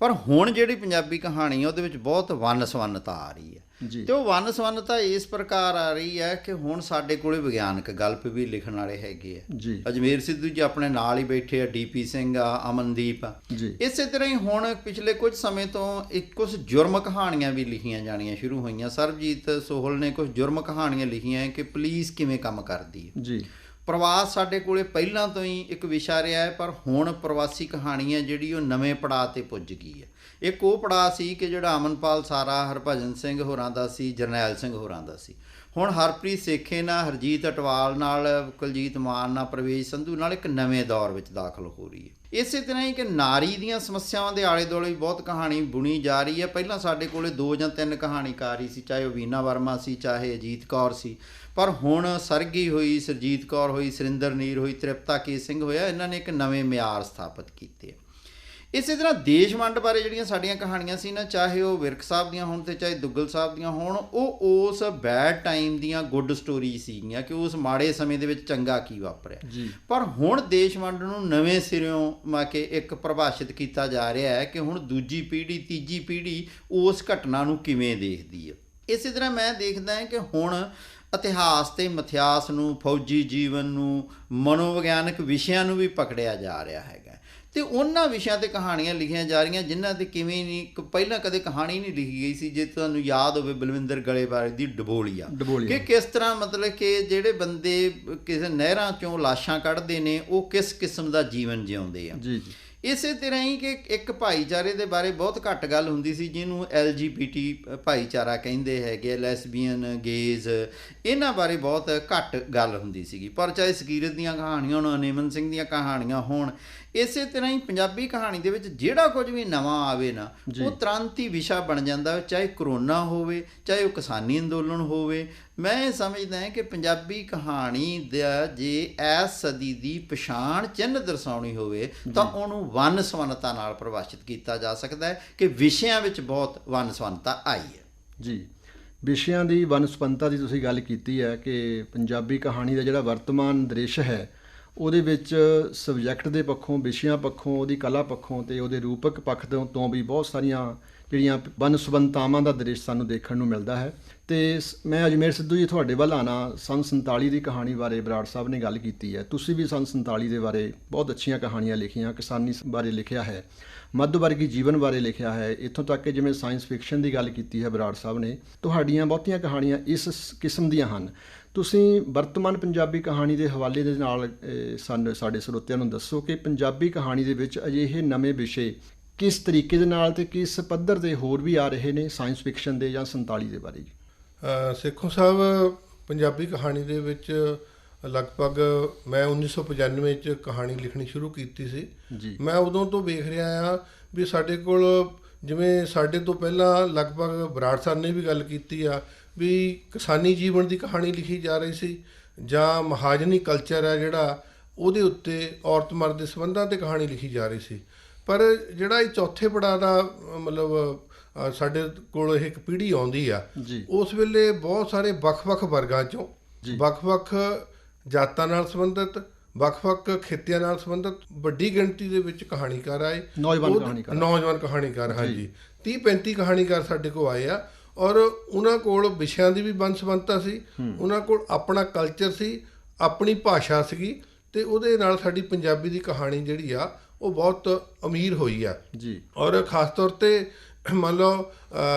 [SPEAKER 2] ਪਰ ਹੁਣ ਜਿਹੜੀ ਪੰਜਾਬੀ ਕਹਾਣੀ ਹੈ ਉਹਦੇ ਵਿੱਚ ਬਹੁਤ ਵੰਨ-ਸਵੰਨਤਾ ਆ ਰਹੀ ਹੈ
[SPEAKER 1] ਜੀ
[SPEAKER 2] ਤੇ ਉਹ ਵੰਨ-ਸਵੰਨਤਾ ਇਸ ਪ੍ਰਕਾਰ ਆ ਰਹੀ ਹੈ ਕਿ ਹੁਣ ਸਾਡੇ ਕੋਲੇ ਵਿਗਿਆਨਕ ਗਲਪ ਵੀ ਲਿਖਣ ਵਾਲੇ ਹੈਗੇ ਆ।
[SPEAKER 1] ਜੀ
[SPEAKER 2] ਅਜਮੇਰ ਸਿੱਧੂ ਜੀ ਆਪਣੇ ਨਾਲ ਹੀ ਬੈਠੇ ਆ, ਡੀਪੀ ਸਿੰਘ ਆ, ਅਮਨਦੀਪ ਆ।
[SPEAKER 1] ਜੀ
[SPEAKER 2] ਇਸੇ ਤਰ੍ਹਾਂ ਹੀ ਹੁਣ ਪਿਛਲੇ ਕੁਝ ਸਮੇਂ ਤੋਂ ਕੁਝ ਜੁਰਮ ਕਹਾਣੀਆਂ ਵੀ ਲਿਖੀਆਂ ਜਾਣੀਆਂ ਸ਼ੁਰੂ ਹੋਈਆਂ। ਸਰਬਜੀਤ ਸੋਹਲ ਨੇ ਕੁਝ ਜੁਰਮ ਕਹਾਣੀਆਂ ਲਿਖੀਆਂ ਕਿ ਪੁਲਿਸ ਕਿਵੇਂ ਕੰਮ ਕਰਦੀ ਹੈ।
[SPEAKER 1] ਜੀ
[SPEAKER 2] ਪ੍ਰਵਾਸ ਸਾਡੇ ਕੋਲੇ ਪਹਿਲਾਂ ਤੋਂ ਹੀ ਇੱਕ ਵਿਸ਼ਾ ਰਿਹਾ ਹੈ, ਪਰ ਹੁਣ ਪ੍ਰਵਾਸੀ ਕਹਾਣੀ ਹੈ ਜਿਹੜੀ ਉਹ ਨਵੇਂ ਪੜਾਅ 'ਤੇ ਪੁੱਜ ਗਈ ਹੈ। ਇੱਕ ਉਹ ਪੜਾਅ ਸੀ ਕਿ ਜਿਹੜਾ ਅਮਨਪਾਲ ਸਾਰਾ, ਹਰਭਜਨ ਸਿੰਘ ਹੋਰਾਂ ਦਾ ਸੀ, ਜਰਨੈਲ ਸਿੰਘ ਹੋਰਾਂ ਦਾ ਸੀ। ਹੁਣ ਹਰਪ੍ਰੀਤ ਸੇਖੇ ਨਾਲ, ਹਰਜੀਤ ਅਟਵਾਲ ਨਾਲ, ਕੁਲਜੀਤ ਮਾਨ ਨਾਲ, ਪ੍ਰਵੇਸ਼ ਸੰਧੂ ਨਾਲ ਇੱਕ ਨਵੇਂ ਦੌਰ ਵਿੱਚ ਦਾਖਲ ਹੋ ਰਹੀ ਹੈ। ਇਸੇ ਤਰ੍ਹਾਂ ਹੀ ਕਿ ਨਾਰੀ ਦੀਆਂ ਸਮੱਸਿਆਵਾਂ ਦੇ ਆਲੇ ਦੁਆਲੇ ਵੀ ਬਹੁਤ ਕਹਾਣੀ ਬੁਣੀ ਜਾ ਰਹੀ ਹੈ। ਪਹਿਲਾਂ ਸਾਡੇ ਕੋਲੇ 2 ਜਾਂ 3 ਕਹਾਣੀਕਾਰ ਹੀ ਸੀ, ਚਾਹੇ ਉਹ ਵੀਨਾ ਵਰਮਾ ਸੀ, ਚਾਹੇ ਅਜੀਤ ਕੌਰ ਸੀ। ਪਰ ਹੁਣ ਸਰਗੀ ਹੋਈ, ਸਰਜੀਤ ਕੌਰ ਹੋਈ, ਸੁਰਿੰਦਰ ਨੀਰ ਹੋਈ, ਤ੍ਰਿਪਤਾ ਕੇ ਸਿੰਘ ਹੋਇਆ, ਇਹਨਾਂ ਨੇ ਇੱਕ ਨਵੇਂ ਮਿਆਰ ਸਥਾਪਿਤ ਕੀਤੇ। ਇਸੇ ਤਰ੍ਹਾਂ ਦੇਸ਼ ਵੰਡ ਬਾਰੇ ਜਿਹੜੀਆਂ ਸਾਡੀਆਂ ਕਹਾਣੀਆਂ ਸੀ ਨਾ, ਚਾਹੇ ਉਹ ਵਿਰਕ ਸਾਹਿਬ ਦੀਆਂ ਹੋਣ ਤੇ ਚਾਹੇ ਦੁੱਗਲ ਸਾਹਿਬ ਦੀਆਂ ਹੋਣ, ਉਹ ਉਸ ਬੈਡ ਟਾਈਮ ਦੀਆਂ ਗੁੱਡ ਸਟੋਰੀ ਸੀਗੀਆਂ ਕਿ ਉਸ ਮਾੜੇ ਸਮੇਂ ਦੇ ਵਿੱਚ ਚੰਗਾ ਕੀ ਵਾਪਰਿਆ।
[SPEAKER 1] ਜੀ
[SPEAKER 2] ਪਰ ਹੁਣ ਦੇਸ਼ ਵੰਡ ਨੂੰ ਨਵੇਂ ਸਿਰਿਓਂ ਕੇ ਇੱਕ ਪਰਿਭਾਸ਼ਿਤ ਕੀਤਾ ਜਾ ਰਿਹਾ ਹੈ ਕਿ ਹੁਣ ਦੂਜੀ ਪੀੜ੍ਹੀ, ਤੀਜੀ ਪੀੜ੍ਹੀ ਉਸ ਘਟਨਾ ਨੂੰ ਕਿਵੇਂ ਦੇਖਦੀ ਹੈ। ਇਸੇ ਤਰ੍ਹਾਂ ਮੈਂ ਦੇਖਦਾ ਹਾਂ ਕਿ ਹੁਣ ਇਤਿਹਾਸ ਤੇ ਮਿਥਿਹਾਸ ਨੂੰ, ਫੌਜੀ ਜੀਵਨ ਨੂੰ, ਮਨੋਵਿਗਿਆਨਕ ਵਿਸ਼ਿਆਂ ਨੂੰ ਵੀ ਪਕੜਿਆ ਜਾ ਰਿਹਾ ਹੈਗਾ ਤੇ ਉਹਨਾਂ ਵਿਸ਼ਿਆਂ 'ਤੇ ਕਹਾਣੀਆਂ ਲਿਖੀਆਂ ਜਾ ਰਹੀਆਂ ਜਿਨ੍ਹਾਂ 'ਤੇ ਕਿਵੇਂ ਨਹੀਂ ਪਹਿਲਾਂ ਕਦੇ ਕਹਾਣੀ ਨਹੀਂ ਲਿਖੀ ਗਈ ਸੀ। ਜੇ ਤੁਹਾਨੂੰ ਯਾਦ ਹੋਵੇ ਬਲਵਿੰਦਰ ਗਲੇਬਾਰੀ ਦੀ ਡਬੋਲੀਆ, ਕਿ ਕਿਸ ਤਰ੍ਹਾਂ ਮਤਲਬ ਕਿ ਜਿਹੜੇ ਬੰਦੇ ਕਿਸੇ ਨਹਿਰਾਂ 'ਚੋਂ ਲਾਸ਼ਾਂ ਕੱਢਦੇ ਨੇ ਉਹ ਕਿਸ ਕਿਸਮ ਦਾ ਜੀਵਨ ਜਿਉਂਦੇ ਆ।
[SPEAKER 1] ਜੀ ਜੀ
[SPEAKER 2] ਇਸੇ ਤਰ੍ਹਾਂ ਹੀ ਕਿ ਇੱਕ ਭਾਈਚਾਰੇ ਦੇ ਬਾਰੇ ਬਹੁਤ ਘੱਟ ਗੱਲ ਹੁੰਦੀ ਸੀ ਜਿਹਨੂੰ LGBT ਭਾਈਚਾਰਾ ਕਹਿੰਦੇ ਹੈਗੇ, ਲੈਸਬੀਅਨ, ਗੇਜ਼, ਇਹਨਾਂ ਬਾਰੇ ਬਹੁਤ ਘੱਟ ਗੱਲ ਹੁੰਦੀ ਸੀਗੀ। ਪਰ ਚਾਹੇ ਸਕੀਰਤ ਦੀਆਂ ਕਹਾਣੀਆਂ ਹੋਣ, ਅਨੇਮਨ ਸਿੰਘ ਦੀਆਂ ਕਹਾਣੀਆਂ ਹੋਣ, ਇਸੇ ਤਰ੍ਹਾਂ ਹੀ ਪੰਜਾਬੀ ਕਹਾਣੀ ਦੇ ਵਿੱਚ ਜਿਹੜਾ ਕੁਝ ਵੀ ਨਵਾਂ ਆਵੇ ਨਾ ਉਹ ਤੁਰੰਤ ਹੀ ਵਿਸ਼ਾ ਬਣ ਜਾਂਦਾ, ਚਾਹੇ ਕਰੋਨਾ ਹੋਵੇ, ਚਾਹੇ ਉਹ ਕਿਸਾਨੀ ਅੰਦੋਲਨ ਹੋਵੇ। ਮੈਂ ਇਹ ਸਮਝਦਾ ਹਾਂ ਕਿ ਪੰਜਾਬੀ ਕਹਾਣੀ ਦਾ ਜੇ ਇਸ ਸਦੀ ਦੀ ਪਛਾਣ ਚਿੰਨ੍ਹ ਦਰਸਾਉਣੀ ਹੋਵੇ ਤਾਂ ਉਹਨੂੰ ਵੰਨ ਸਵੰਨਤਾ ਨਾਲ ਪਰਿਭਾਸ਼ਿਤ ਕੀਤਾ ਜਾ ਸਕਦਾ ਹੈ ਕਿ ਵਿਸ਼ਿਆਂ ਵਿੱਚ ਬਹੁਤ ਵੰਨ ਸਵੰਨਤਾ ਆਈ ਹੈ।
[SPEAKER 1] ਜੀ ਵਿਸ਼ਿਆਂ ਦੀ ਵੰਨ ਸਵੰਨਤਾ ਦੀ ਤੁਸੀਂ ਗੱਲ ਕੀਤੀ ਹੈ ਕਿ ਪੰਜਾਬੀ ਕਹਾਣੀ ਦਾ ਜਿਹੜਾ ਵਰਤਮਾਨ ਦ੍ਰਿਸ਼ ਹੈ ਉਹਦੇ ਵਿੱਚ ਸਬਜੈਕਟ ਦੇ ਪੱਖੋਂ, ਵਿਸ਼ਿਆਂ ਪੱਖੋਂ, ਉਹਦੀ ਕਲਾ ਪੱਖੋਂ ਤੇ ਉਹਦੇ ਰੂਪਕ ਪੱਖ ਤੋਂ ਵੀ ਬਹੁਤ ਸਾਰੀਆਂ ਜਿਹੜੀਆਂ ਵੰਨ ਸਵੰਨਤਾਵਾਂ ਦਾ ਦ੍ਰਿਸ਼ ਸਾਨੂੰ ਦੇਖਣ ਨੂੰ ਮਿਲਦਾ ਹੈ। ਤੇ ਮੈਂ ਅਜਮੇਰ ਸਿੱਧੂ ਜੀ ਤੁਹਾਡੇ ਵੱਲ ਆਉਣਾ, ਸੰਨ 47 ਦੀ ਕਹਾਣੀ ਬਾਰੇ ਬਰਾੜ ਸਾਹਿਬ ਨੇ ਗੱਲ ਕੀਤੀ ਹੈ। ਤੁਸੀਂ ਵੀ ਸੰਨ 47 ਦੇ ਬਾਰੇ ਬਹੁਤ ਅੱਛੀਆਂ ਕਹਾਣੀਆਂ ਲਿਖੀਆਂ, ਕਿਸਾਨੀ ਬਾਰੇ ਲਿਖਿਆ ਹੈ, ਮੱਧ ਵਰਗੀ ਜੀਵਨ ਬਾਰੇ ਲਿਖਿਆ ਹੈ, ਇੱਥੋਂ ਤੱਕ ਕਿ ਜਿਵੇਂ ਸਾਇੰਸ ਫਿਕਸ਼ਨ ਦੀ ਗੱਲ ਕੀਤੀ ਹੈ ਬਰਾੜ ਸਾਹਿਬ ਨੇ। ਤੁਹਾਡੀਆਂ ਬਹੁਤੀਆਂ ਕਹਾਣੀਆਂ ਇਸ ਕਿਸਮ ਦੀਆਂ ਹਨ। ਤੁਸੀਂ ਵਰਤਮਾਨ ਪੰਜਾਬੀ ਕਹਾਣੀ ਦੇ ਹਵਾਲੇ ਦੇ ਨਾਲ ਸਾਡੇ ਸਰੋਤਿਆਂ ਨੂੰ ਦੱਸੋ ਕਿ ਪੰਜਾਬੀ ਕਹਾਣੀ ਦੇ ਵਿੱਚ ਅਜਿਹੇ ਨਵੇਂ ਵਿਸ਼ੇ ਕਿਸ ਤਰੀਕੇ ਦੇ ਨਾਲ ਤੇ ਕਿਸ ਪੱਧਰ ਦੇ ਹੋਰ ਵੀ ਆ ਰਹੇ ਨੇ ਸਾਇੰਸ ਫਿਕਸ਼ਨ ਦੇ ਜਾਂ 47 ਦੇ ਬਾਰੇ?
[SPEAKER 3] ਸੇਖੋਂ ਸਾਹਿਬ, ਪੰਜਾਬੀ ਕਹਾਣੀ ਦੇ ਵਿੱਚ ਲਗਭਗ ਮੈਂ 1995 'ਚ ਕਹਾਣੀ ਲਿਖਣੀ ਸ਼ੁਰੂ ਕੀਤੀ ਸੀ। ਮੈਂ ਉਦੋਂ ਤੋਂ ਵੇਖ ਰਿਹਾ ਹਾਂ ਵੀ ਸਾਡੇ ਕੋਲ, ਜਿਵੇਂ ਸਾਡੇ ਤੋਂ ਪਹਿਲਾਂ ਲਗਭਗ ਬਰਾੜ ਸਾਹਿਬ ਨੇ ਵੀ ਗੱਲ ਕੀਤੀ ਆ ਵੀ ਕਿਸਾਨੀ ਜੀਵਨ ਦੀ ਕਹਾਣੀ ਲਿਖੀ ਜਾ ਰਹੀ ਸੀ, ਜਾਂ ਮਹਾਜਨੀ ਕਲਚਰ ਹੈ ਜਿਹੜਾ ਉਹਦੇ ਉੱਤੇ ਔਰਤ ਮਰਦ ਦੇ ਸੰਬੰਧਾਂ 'ਤੇ ਕਹਾਣੀ ਲਿਖੀ ਜਾ ਰਹੀ ਸੀ। ਪਰ ਜਿਹੜਾ ਇਹ ਚੌਥੇ ਪੜਾਅ ਦਾ ਮਤਲਬ ਸਾਡੇ ਕੋਲ ਇੱਕ ਪੀੜ੍ਹੀ ਆਉਂਦੀ ਆ, ਉਸ ਵੇਲੇ ਬਹੁਤ ਸਾਰੇ ਵੱਖ-ਵੱਖ ਵਰਗਾਂ 'ਚੋਂ, ਵੱਖ-ਵੱਖ ਜਾਤਾਂ ਨਾਲ ਸੰਬੰਧਿਤ, ਵੱਖ-ਵੱਖ ਖਿੱਤਿਆਂ ਨਾਲ ਸੰਬੰਧਿਤ ਵੱਡੀ ਗਿਣਤੀ ਦੇ ਵਿੱਚ ਕਹਾਣੀਕਾਰ ਆਏ, ਨੌਜਵਾਨ ਕਹਾਣੀਕਾਰ। ਹਾਂਜੀ, 30-35 ਕਹਾਣੀਕਾਰ ਸਾਡੇ ਕੋਲ ਆਏ ਆ ਔਰ ਉਹਨਾਂ ਕੋਲ ਵਿਸ਼ਿਆਂ ਦੀ ਵੀ ਬੰਨਸਬੰਨਤਾ ਸੀ, ਉਹਨਾਂ ਕੋਲ ਆਪਣਾ ਕਲਚਰ ਸੀ, ਆਪਣੀ ਭਾਸ਼ਾ ਸੀਗੀ ਤੇ ਉਹਦੇ ਨਾਲ ਸਾਡੀ ਪੰਜਾਬੀ ਦੀ ਕਹਾਣੀ ਜਿਹੜੀ ਆ ਉਹ ਬਹੁਤ ਅਮੀਰ ਹੋਈ ਆ ਜੀ। ਔਰ ਖ਼ਾਸ ਤੌਰ 'ਤੇ ਮੰਨ ਲਓ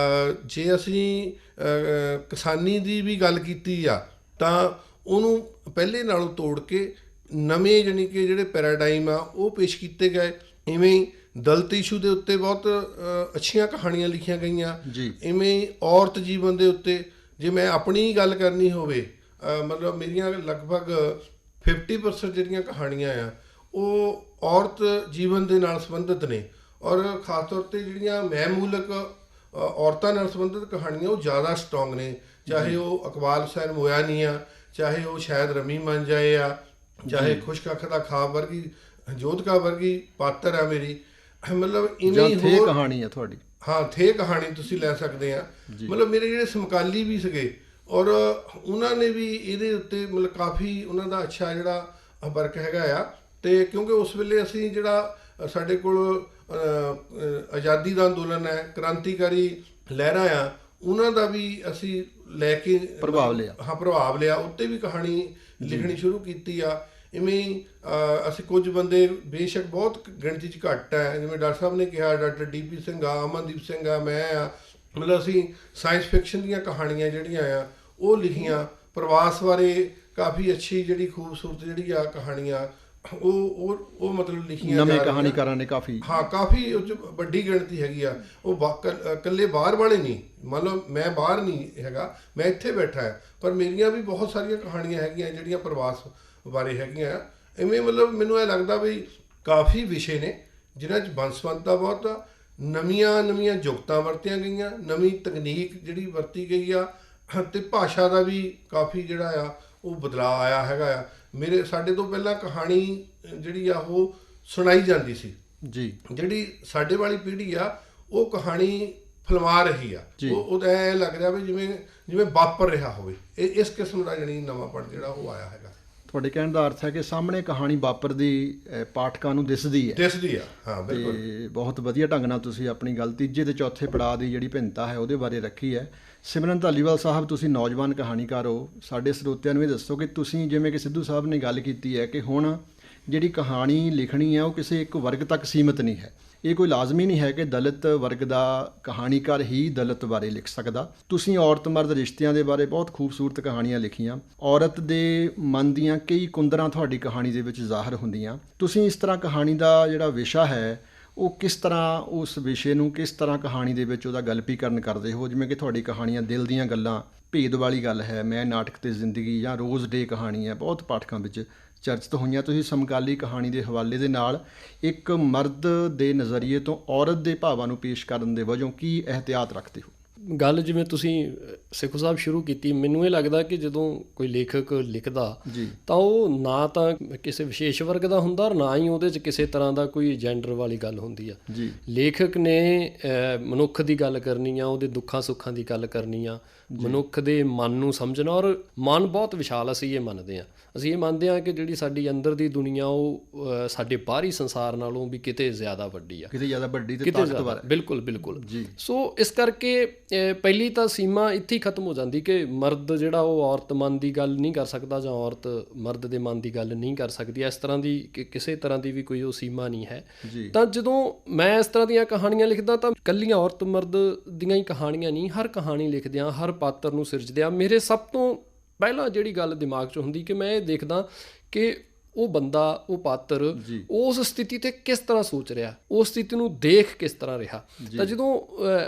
[SPEAKER 3] ਜੇ ਅਸੀਂ ਕਿਸਾਨੀ ਦੀ ਵੀ ਗੱਲ ਕੀਤੀ ਆ ਤਾਂ ਉਹਨੂੰ ਪਹਿਲੇ ਨਾਲੋਂ ਤੋੜ ਕੇ ਨਵੇਂ ਜਾਣੀ ਕਿ ਜਿਹੜੇ ਪੈਰਾਡਾਈਮ ਆ ਉਹ ਪੇਸ਼ ਕੀਤੇ ਗਏ। ਇਵੇਂ ਹੀ ਦਲਿਤ ਇਸ਼ੂ ਦੇ ਉੱਤੇ ਬਹੁਤ ਅੱਛੀਆਂ ਕਹਾਣੀਆਂ ਲਿਖੀਆਂ ਗਈਆਂ। ਇਵੇਂ ਹੀ ਔਰਤ ਜੀਵਨ ਦੇ ਉੱਤੇ, ਜੇ ਮੈਂ ਆਪਣੀ ਗੱਲ ਕਰਨੀ ਹੋਵੇ, ਮਤਲਬ ਮੇਰੀਆਂ ਲਗਭਗ 50% ਜਿਹੜੀਆਂ ਕਹਾਣੀਆਂ ਆ ਉਹ ਔਰਤ ਜੀਵਨ ਦੇ ਨਾਲ ਸੰਬੰਧਿਤ ਨੇ। ਔਰ ਖ਼ਾਸ ਤੌਰ 'ਤੇ ਜਿਹੜੀਆਂ ਮਹਿਮੂਲਕ ਔਰਤਾਂ ਨਾਲ ਸੰਬੰਧਿਤ ਕਹਾਣੀਆਂ ਉਹ ਜ਼ਿਆਦਾ ਸਟਰੋਂਗ ਨੇ, ਚਾਹੇ ਉਹ ਇਕਬਾਲ ਹੁਸੈਨ ਮੋਇਆਨੀ ਆ, ਚਾਹੇ ਉਹ ਸ਼ਾਇਦ ਰਮੀ ਮੰਜਾਏ ਆ, ਚਾਹੇ ਖੁਸ਼ਕ ਅੱਖ ਦਾ ਖਾਬ ਵਰਗੀ, ਜੋਧਕਾ ਵਰਗੀ ਪਾਤਰ ਆ ਮੇਰੀ। ਮਤਲਬ ਇਵੇਂ ਹੀ ਹੋਰ
[SPEAKER 1] ਕਹਾਣੀ ਆ ਤੁਹਾਡੀ।
[SPEAKER 3] ਹਾਂ, ਥੇ ਕਹਾਣੀ ਤੁਸੀਂ ਲੈ ਸਕਦੇ ਆ। ਮਤਲਬ ਮੇਰੇ ਜਿਹੜੇ ਸਮਕਾਲੀ ਵੀ ਸੀਗੇ ਔਰ ਉਹਨਾਂ ਨੇ ਵੀ ਇਹਦੇ ਉੱਤੇ ਮਤਲਬ ਕਾਫੀ ਉਹਨਾਂ ਦਾ ਅੱਛਾ ਜਿਹੜਾ ਵਰਕ ਹੈਗਾ ਆ। ਅਤੇ ਕਿਉਂਕਿ ਉਸ ਵੇਲੇ ਅਸੀਂ ਜਿਹੜਾ ਸਾਡੇ ਕੋਲ ਆਜ਼ਾਦੀ ਦਾ ਅੰਦੋਲਨ ਹੈ, ਕ੍ਰਾਂਤੀਕਾਰੀ ਲਹਿਰਾਂ ਆ, ਉਹਨਾਂ ਦਾ ਵੀ ਅਸੀਂ ਲੈ ਕੇ ਪ੍ਰਭਾਵ ਲਿਆ, ਉੱਤੇ ਵੀ ਕਹਾਣੀ ਲਿਖਣੀ ਸ਼ੁਰੂ ਕੀਤੀ ਆ। ਇਵੇਂ ਅਸੀਂ ਕੁਝ ਬੰਦੇ ਬੇਸ਼ੱਕ ਬਹੁਤ ਗਿਣਤੀ 'ਚ ਘੱਟ ਹੈ, ਜਿਵੇਂ ਡਾਕਟਰ ਸਾਹਿਬ ਨੇ ਕਿਹਾ, ਡਾਕਟਰ DP ਸਿੰਘ ਆ, ਅਮਨਦੀਪ ਸਿੰਘ ਆ, ਮੈਂ ਆ, ਮਤਲਬ ਅਸੀਂ ਸਾਇੰਸ ਫਿਕਸ਼ਨ ਦੀਆਂ ਕਹਾਣੀਆਂ ਜਿਹੜੀਆਂ ਆ ਉਹ ਲਿਖੀਆਂ। ਪ੍ਰਵਾਸ ਬਾਰੇ ਕਾਫੀ ਅੱਛੀ ਜਿਹੜੀ ਖੂਬਸੂਰਤ ਜਿਹੜੀ ਆ ਕਹਾਣੀਆਂ ਉਹ ਮਤਲਬ ਲਿਖੀਆਂ
[SPEAKER 1] ਨਵੇਂ ਕਹਾਣੀਕਾਰਾਂ ਨੇ ਕਾਫੀ
[SPEAKER 3] ਉਹ 'ਚ ਵੱਡੀ ਗਿਣਤੀ ਹੈਗੀ ਆ। ਉਹ ਇਕੱਲੇ ਬਾਹਰ ਵਾਲੇ ਨਹੀਂ, ਮੰਨ ਲਓ ਮੈਂ ਬਾਹਰ ਨਹੀਂ ਹੈਗਾ, ਮੈਂ ਇੱਥੇ ਬੈਠਾ ਹੈ, ਪਰ ਮੇਰੀਆਂ ਵੀ ਬਹੁਤ ਸਾਰੀਆਂ ਕਹਾਣੀਆਂ ਹੈਗੀਆਂ ਜਿਹੜੀਆਂ ਪ੍ਰਵਾਸ ਬਾਰੇ ਹੈਗੀਆਂ ਆ। ਇਵੇਂ ਮਤਲਬ ਮੈਨੂੰ ਇਹ ਲੱਗਦਾ ਵੀ ਕਾਫੀ ਵਿਸ਼ੇ ਨੇ ਜਿਨ੍ਹਾਂ 'ਚ ਬੰਸਵੰਤਤਾ ਬਹੁਤ ਆ, ਨਵੀਆਂ ਜੁਗਤਾਂ ਵਰਤੀਆਂ ਗਈਆਂ, ਨਵੀਂ ਤਕਨੀਕ ਜਿਹੜੀ ਵਰਤੀ ਗਈ ਆ, ਅਤੇ ਭਾਸ਼ਾ ਦਾ ਵੀ ਕਾਫੀ ਜਿਹੜਾ ਆ ਉਹ ਬਦਲਾਅ ਆਇਆ ਹੈਗਾ ਆ। ਸਾਡੇ ਤੋਂ ਪਹਿਲਾਂ ਕਹਾਣੀ ਜਿਹੜੀ ਆ ਉਹ ਸੁਣਾਈ ਜਾਂਦੀ ਸੀ ਜੀ, ਜਿਹੜੀ ਸਾਡੇ ਵਾਲੀ ਪੀੜ੍ਹੀ ਆ ਉਹ ਕਹਾਣੀ ਫਿਲਮਾ ਰਹੀ ਆ, ਉਹ ਐਂ ਲੱਗ ਰਿਹਾ ਵੀ ਜਿਵੇਂ ਵਾਪਰ ਰਿਹਾ ਹੋਵੇ। ਇਸ ਕਿਸਮ ਦਾ ਜਿਹੜੀ ਨਵਾਂ ਪੜ ਜਿਹੜਾ ਉਹ ਆਇਆ ਹੈਗਾ।
[SPEAKER 1] ਤੁਹਾਡੇ ਕਹਿਣ ਦਾ ਅਰਥ ਹੈ ਕਿ ਸਾਹਮਣੇ ਕਹਾਣੀ ਵਾਪਰਦੀ ਪਾਠਕਾਂ ਨੂੰ ਦਿਸਦੀ ਆ।
[SPEAKER 3] ਹਾਂ ਬਿਲਕੁਲ।
[SPEAKER 1] ਤੇ ਬਹੁਤ ਵਧੀਆ ਢੰਗ ਨਾਲ ਤੁਸੀਂ ਆਪਣੀ ਗੱਲ ਤੀਜੇ ਤੇ ਚੌਥੇ ਪੜਾਅ ਦੀ ਜਿਹੜੀ ਭਿੰਨਤਾ ਹੈ ਉਹਦੇ ਬਾਰੇ ਰੱਖੀ ਹੈ। ਸਿਮਰਨ ਧਾਲੀਵਾਲ ਸਾਹਿਬ, ਤੁਸੀਂ ਨੌਜਵਾਨ ਕਹਾਣੀਕਾਰ ਹੋ, ਸਾਡੇ ਸਰੋਤਿਆਂ ਨੂੰ ਇਹ ਦੱਸੋ ਕਿ ਤੁਸੀਂ, ਜਿਵੇਂ ਕਿ ਸਿੱਧੂ ਸਾਹਿਬ ਨੇ ਗੱਲ ਕੀਤੀ ਹੈ ਕਿ ਹੁਣ ਜਿਹੜੀ ਕਹਾਣੀ ਲਿਖਣੀ ਹੈ ਉਹ ਕਿਸੇ ਇੱਕ ਵਰਗ ਤੱਕ ਸੀਮਿਤ ਨਹੀਂ ਹੈ। ਇਹ ਕੋਈ ਲਾਜ਼ਮੀ ਨਹੀਂ ਹੈ ਕਿ ਦਲਿਤ ਵਰਗ ਦਾ ਕਹਾਣੀਕਾਰ ਹੀ ਦਲਿਤ ਬਾਰੇ ਲਿਖ ਸਕਦਾ। ਤੁਸੀਂ ਔਰਤ ਮਰਦ ਰਿਸ਼ਤਿਆਂ ਦੇ ਬਾਰੇ ਬਹੁਤ ਖੂਬਸੂਰਤ ਕਹਾਣੀਆਂ ਲਿਖੀਆਂ। ਔਰਤ ਦੇ ਮਨ ਦੀਆਂ ਕਈ ਕੁੰਦਰਾਂ ਤੁਹਾਡੀ ਕਹਾਣੀ ਦੇ ਵਿੱਚ ਜ਼ਾਹਰ ਹੁੰਦੀਆਂ। ਤੁਸੀਂ ਇਸ ਤਰ੍ਹਾਂ ਕਹਾਣੀ ਦਾ ਜਿਹੜਾ ਵਿਸ਼ਾ ਹੈ ਉਹ ਕਿਸ ਤਰ੍ਹਾਂ, ਉਸ ਵਿਸ਼ੇ ਨੂੰ ਕਿਸ ਤਰ੍ਹਾਂ ਕਹਾਣੀ ਦੇ ਵਿੱਚ ਉਹਦਾ ਗਲਪੀਕਰਨ ਕਰਦੇ ਹੋ? ਜਿਵੇਂ ਕਿ ਤੁਹਾਡੀ ਕਹਾਣੀਆਂ ਦਿਲ ਦੀਆਂ ਗੱਲਾਂ, ਭੇਦ ਵਾਲੀ ਗੱਲ ਹੈ, ਮੈਂ ਨਾਟਕ ਤੇ ਜ਼ਿੰਦਗੀ, ਜਾਂ ਰੋਜ਼ ਡੇ ਕਹਾਣੀ ਹੈ, ਬਹੁਤ ਪਾਠਕਾਂ ਵਿੱਚ ਚਰਚਿਤ ਹੋਈਆਂ। ਤੁਸੀਂ ਸਮਕਾਲੀ ਕਹਾਣੀ ਦੇ ਹਵਾਲੇ ਦੇ ਨਾਲ ਇੱਕ ਮਰਦ ਦੇ ਨਜ਼ਰੀਏ ਤੋਂ ਔਰਤ ਦੇ ਭਾਵਾਂ ਨੂੰ ਪੇਸ਼ ਕਰਨ ਦੇ ਵਜੋਂ ਕੀ ਇਹਤਿਆਤ ਰੱਖਦੇ ਹੋ?
[SPEAKER 4] ਗੱਲ ਜਿਵੇਂ ਤੁਸੀਂ ਸੇਖੋਂ ਸਾਹਿਬ ਸ਼ੁਰੂ ਕੀਤੀ, ਮੈਨੂੰ ਇਹ ਲੱਗਦਾ ਕਿ ਜਦੋਂ ਕੋਈ ਲੇਖਕ ਲਿਖਦਾ ਤਾਂ ਉਹ ਨਾ ਤਾਂ ਕਿਸੇ ਵਿਸ਼ੇਸ਼ ਵਰਗ ਦਾ ਹੁੰਦਾ, ਔਰ ਨਾ ਹੀ ਉਹਦੇ 'ਚ ਕਿਸੇ ਤਰ੍ਹਾਂ ਦਾ ਕੋਈ ਜੈਂਡਰ ਵਾਲੀ ਗੱਲ ਹੁੰਦੀ ਆ। ਲੇਖਕ ਨੇ ਮਨੁੱਖ ਦੀ ਗੱਲ ਕਰਨੀ ਆ, ਉਹਦੇ ਦੁੱਖਾਂ ਸੁੱਖਾਂ ਦੀ ਗੱਲ ਕਰਨੀ ਆ, ਮਨੁੱਖ ਦੇ ਮਨ ਨੂੰ ਸਮਝਣਾ। ਔਰ ਮਨ ਬਹੁਤ ਵਿਸ਼ਾਲ, ਅਸੀਂ ਇਹ ਮੰਨਦੇ ਹਾਂ। ਅਸੀਂ ਇਹ ਮੰਨਦੇ ਹਾਂ ਕਿ ਜਿਹੜੀ ਸਾਡੀ ਅੰਦਰ ਦੀ ਦੁਨੀਆ ਉਹ ਸਾਡੇ ਬਾਹਰੀ ਸੰਸਾਰ ਨਾਲੋਂ ਵੀ ਕਿਤੇ ਜ਼ਿਆਦਾ ਵੱਡੀ ਆ,
[SPEAKER 1] ਕਿਤੇ ਜ਼ਿਆਦਾ ਵੱਡੀ ਤੇ ਤਾਕਤਵਰ।
[SPEAKER 4] ਬਿਲਕੁਲ ਜੀ। ਸੋ ਇਸ ਕਰਕੇ ਪਹਿਲੀ ਤਾਂ ਸੀਮਾ ਇੱਥੇ ਹੀ ਖਤਮ ਹੋ ਜਾਂਦੀ ਕਿ ਮਰਦ ਜਿਹੜਾ ਉਹ ਔਰਤ ਮਨ ਦੀ ਗੱਲ ਨਹੀਂ ਕਰ ਸਕਦਾ, ਜਾਂ ਔਰਤ ਮਰਦ ਦੇ ਮਨ ਦੀ ਗੱਲ ਨਹੀਂ ਕਰ ਸਕਦੀ। ਇਸ ਤਰ੍ਹਾਂ ਦੀ ਕਿਸੇ ਤਰ੍ਹਾਂ ਦੀ ਵੀ ਕੋਈ ਉਹ ਸੀਮਾ ਨਹੀਂ ਹੈ। ਤਾਂ ਜਦੋਂ ਮੈਂ ਇਸ ਤਰ੍ਹਾਂ ਦੀਆਂ ਕਹਾਣੀਆਂ ਲਿਖਦਾ ਤਾਂ ਇਕੱਲੀਆਂ ਔਰਤ ਮਰਦ ਦੀਆਂ ਹੀ ਕਹਾਣੀਆਂ ਨਹੀਂ, ਹਰ ਕਹਾਣੀ ਲਿਖਦਿਆਂ, ਹਰ ਪਾਤਰ ਨੂੰ ਸਿਰਜਦਿਆਂ ਮੇਰੇ ਸਭ ਤੋਂ ਪਹਿਲਾਂ ਜਿਹੜੀ ਗੱਲ ਦਿਮਾਗ 'ਚ ਹੁੰਦੀ ਕਿ ਮੈਂ ਇਹ ਦੇਖਦਾ ਕਿ ਉਹ ਬੰਦਾ, ਉਹ ਪਾਤਰ ਉਸ ਸਥਿਤੀ ਤੇ ਕਿਸ ਤਰ੍ਹਾਂ ਸੋਚ ਰਿਹਾ, ਉਸ ਸਥਿਤੀ ਨੂੰ ਦੇਖ ਕਿਸ ਤਰ੍ਹਾਂ ਰਿਹਾ। ਤਾਂ ਜਦੋਂ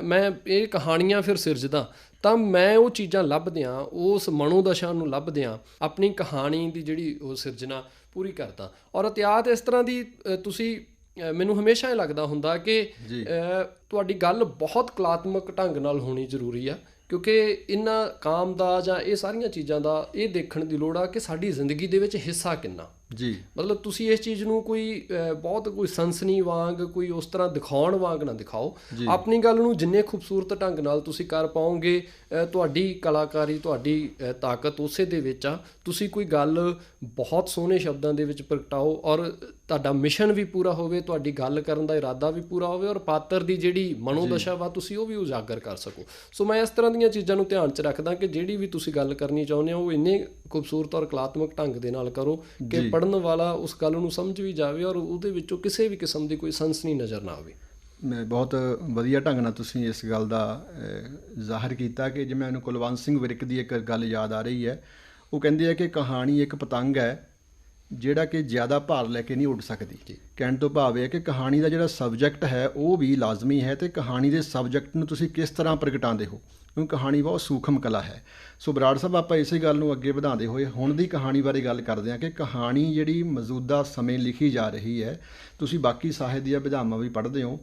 [SPEAKER 4] ਮੈਂ ਇਹ ਕਹਾਣੀਆਂ ਫਿਰ ਸਿਰਜਦਾ ਤਾਂ ਮੈਂ ਉਹ ਚੀਜ਼ਾਂ ਲੱਭਦਿਆਂ, ਉਸ ਮਨੋਦਸ਼ਾ ਨੂੰ ਲੱਭਦਿਆਂ ਆਪਣੀ ਕਹਾਣੀ ਦੀ ਜਿਹੜੀ ਉਹ ਸਿਰਜਣਾ ਪੂਰੀ ਕਰਦਾ। ਔਰ ਇਤਿਹਾਸ ਇਸ ਤਰ੍ਹਾਂ ਦੀ, ਤੁਸੀਂ ਮੈਨੂੰ ਹਮੇਸ਼ਾ ਇਹ ਲੱਗਦਾ ਹੁੰਦਾ ਕਿ ਤੁਹਾਡੀ ਗੱਲ ਬਹੁਤ ਕਲਾਤਮਕ ਢੰਗ ਨਾਲ ਹੋਣੀ ਜ਼ਰੂਰੀ ਆ, ਕਿਉਂਕਿ ਇਹਨਾਂ ਕਾਮ ਦਾ ਜਾਂ ਇਹ ਸਾਰੀਆਂ ਚੀਜ਼ਾਂ ਦਾ ਇਹ ਦੇਖਣ ਦੀ ਲੋੜ ਆ ਕਿ ਸਾਡੀ ਜ਼ਿੰਦਗੀ ਦੇ ਵਿੱਚ ਹਿੱਸਾ ਕਿੰਨਾ। ਮਤਲਬ ਤੁਸੀਂ ਇਸ ਚੀਜ਼ ਨੂੰ ਕੋਈ ਬਹੁਤ ਕੋਈ ਸਨਸਨੀ ਵਾਂਗ, ਕੋਈ ਉਸ ਤਰ੍ਹਾਂ ਦਿਖਾਉਣ ਵਾਂਗ ਨਾ ਦਿਖਾਓ। ਆਪਣੀ ਗੱਲ ਨੂੰ ਜਿੰਨੇ ਖੂਬਸੂਰਤ ਢੰਗ ਨਾਲ ਤੁਸੀਂ ਕਰ ਪਾਓਗੇ, ਤੁਹਾਡੀ ਕਲਾਕਾਰੀ, ਤੁਹਾਡੀ ਤਾਕਤ ਉਸੇ ਦੇ ਵਿੱਚ ਆ। ਤੁਸੀਂ ਕੋਈ ਗੱਲ ਬਹੁਤ ਸੋਹਣੇ ਸ਼ਬਦਾਂ ਦੇ ਵਿੱਚ ਪ੍ਰਗਟਾਓ, ਔਰ ਤੁਹਾਡਾ ਮਿਸ਼ਨ ਵੀ ਪੂਰਾ ਹੋਵੇ, ਤੁਹਾਡੀ ਗੱਲ ਕਰਨ ਦਾ ਇਰਾਦਾ ਵੀ ਪੂਰਾ ਹੋਵੇ, ਔਰ ਪਾਤਰ ਦੀ ਜਿਹੜੀ ਮਨੋਦਸ਼ਾ ਵਾ ਤੁਸੀਂ ਉਹ ਵੀ ਉਜਾਗਰ ਕਰ ਸਕੋ। ਸੋ ਮੈਂ ਇਸ ਤਰ੍ਹਾਂ ਦੀਆਂ ਚੀਜ਼ਾਂ ਨੂੰ ਧਿਆਨ 'ਚ ਰੱਖਦਾ ਕਿ ਜਿਹੜੀ ਵੀ ਤੁਸੀਂ ਗੱਲ ਕਰਨੀ ਚਾਹੁੰਦੇ ਹੋ ਉਹ ਇੰਨੇ ਖੂਬਸੂਰਤ ਔਰ ਕਲਾਤਮਕ ਢੰਗ ਦੇ ਨਾਲ ਕਰੋ ਕਿ ਪੜ੍ਹਨ ਵਾਲਾ ਉਸ ਗੱਲ ਨੂੰ ਸਮਝ ਵੀ ਜਾਵੇ, ਔਰ ਉਹਦੇ ਵਿੱਚੋਂ ਕਿਸੇ ਵੀ ਕਿਸਮ ਦੀ ਕੋਈ ਸਨਸਨੀ ਨਜ਼ਰ ਨਾ ਆਵੇ।
[SPEAKER 1] ਮੈਂ ਬਹੁਤ ਵਧੀਆ ਢੰਗ ਨਾਲ ਤੁਸੀਂ ਇਸ ਗੱਲ ਦਾ ਜ਼ਾਹਰ ਕੀਤਾ ਕਿ ਜਿਵੇਂ ਮੈਨੂੰ ਕੁਲਵੰਤ ਸਿੰਘ ਵਿਰਕ ਦੀ ਇੱਕ ਗੱਲ ਯਾਦ ਆ ਰਹੀ ਹੈ। ਉਹ ਕਹਿੰਦੇ ਆ ਕਿ ਕਹਾਣੀ ਇੱਕ ਪਤੰਗ ਹੈ ਜਿਹੜਾ ਕਿ ਜ਼ਿਆਦਾ ਭਾਰ ਲੈ ਕੇ ਨਹੀਂ ਉੱਡ ਸਕਦੀ। ਕਹਿਣ ਤੋਂ ਭਾਵ ਇਹ ਹੈ ਕਿ ਕਹਾਣੀ ਦਾ ਜਿਹੜਾ ਸਬਜੈਕਟ ਹੈ ਉਹ ਵੀ ਲਾਜ਼ਮੀ ਹੈ, ਅਤੇ ਕਹਾਣੀ ਦੇ ਸਬਜੈਕਟ ਨੂੰ ਤੁਸੀਂ ਕਿਸ ਤਰ੍ਹਾਂ ਪ੍ਰਗਟਾਉਂਦੇ ਹੋ, ਕਿਉਂਕਿ ਕਹਾਣੀ ਬਹੁਤ ਸੂਖਮ ਕਲਾ ਹੈ। ਸੋ ਬਰਾੜ ਸਾਹਿਬ, ਆਪਾਂ ਇਸੇ ਗੱਲ ਨੂੰ ਅੱਗੇ ਵਧਾਉਂਦੇ ਹੋਏ ਹੁਣ ਦੀ ਕਹਾਣੀ ਬਾਰੇ ਗੱਲ ਕਰਦੇ ਹਾਂ ਕਿ ਕਹਾਣੀ ਜਿਹੜੀ ਮੌਜੂਦਾ ਸਮੇਂ ਲਿਖੀ ਜਾ ਰਹੀ ਹੈ, ਤੁਸੀਂ ਬਾਕੀ ਸਾਹਿਤ ਦੀਆਂ ਵਿਧਾਵਾਂ ਵੀ ਪੜ੍ਹਦੇ ਹੋ,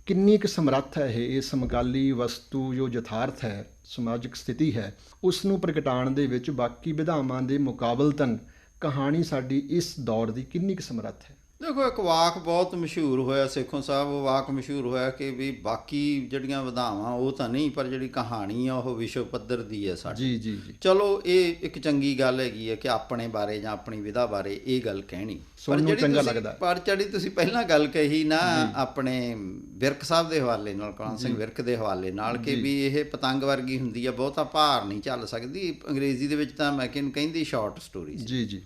[SPEAKER 1] ਕਿੰਨੀ ਕੁ ਸਮਰੱਥ ਹੈ ਇਹ ਸਮਕਾਲੀ ਵਸਤੂ ਜੋ ਯਥਾਰਥ ਹੈ, ਸਮਾਜਿਕ ਸਥਿਤੀ ਹੈ, ਉਸ ਨੂੰ ਪ੍ਰਗਟਾਉਣ ਦੇ ਵਿੱਚ ਬਾਕੀ ਵਿਧਾਵਾਂ ਦੇ ਮੁਕਾਬਲਤਨ ਕਹਾਣੀ ਸਾਡੀ ਇਸ ਦੌਰ ਦੀ ਕਿੰਨੀ ਕੁ ਸਮਰੱਥ ਹੈ?
[SPEAKER 2] ਦੇਖੋ, ਇੱਕ ਵਾਕ ਬਹੁਤ ਮਸ਼ਹੂਰ ਹੋਇਆ ਸੇਖੋਂ ਸਾਹਿਬ, ਉਹ ਵਾਕ ਮਸ਼ਹੂਰ ਹੋਇਆ ਕਿ ਵੀ ਬਾਕੀ ਜਿਹੜੀਆਂ ਵਿਧਾਵਾਂ ਉਹ ਤਾਂ ਨਹੀਂ, ਪਰ ਜਿਹੜੀ ਕਹਾਣੀ ਆ ਉਹ ਵਿਸ਼ਵ ਪੱਧਰ ਦੀ ਹੈ ਸਾਡੀ।
[SPEAKER 1] ਜੀ ਜੀ ਜੀ।
[SPEAKER 2] ਚਲੋ, ਇਹ ਇੱਕ ਚੰਗੀ ਗੱਲ ਹੈਗੀ ਹੈ ਕਿ ਆਪਣੇ ਬਾਰੇ ਜਾਂ ਆਪਣੀ ਵਿਧਾ ਬਾਰੇ ਇਹ ਗੱਲ ਕਹਿਣੀ।
[SPEAKER 1] ਸੁਣਨ ਚੰਗਾ ਲੱਗਦਾ।
[SPEAKER 2] ਪਰ ਜਿਹੜੀ ਤੁਸੀਂ ਪਹਿਲਾਂ ਗੱਲ ਕਹੀ ਨਾ ਆਪਣੇ ਵਿਰਕ ਸਾਹਿਬ ਦੇ ਹਵਾਲੇ ਨਾਲ, ਕਾਹਨ ਸਿੰਘ ਵਿਰਕ ਦੇ ਹਵਾਲੇ ਨਾਲ, ਕਿ ਵੀ ਇਹ ਪਤੰਗ ਵਰਗੀ ਹੁੰਦੀ ਆ, ਬਹੁਤਾ ਭਾਰ ਨਹੀਂ ਝੱਲ ਸਕਦੀ। ਅੰਗਰੇਜ਼ੀ ਦੇ ਵਿੱਚ ਤਾਂ ਮੈਂ ਕਹਿੰਦੀ ਸ਼ਾਰਟ ਸਟੋਰੀ।
[SPEAKER 1] ਜੀ ਜੀ।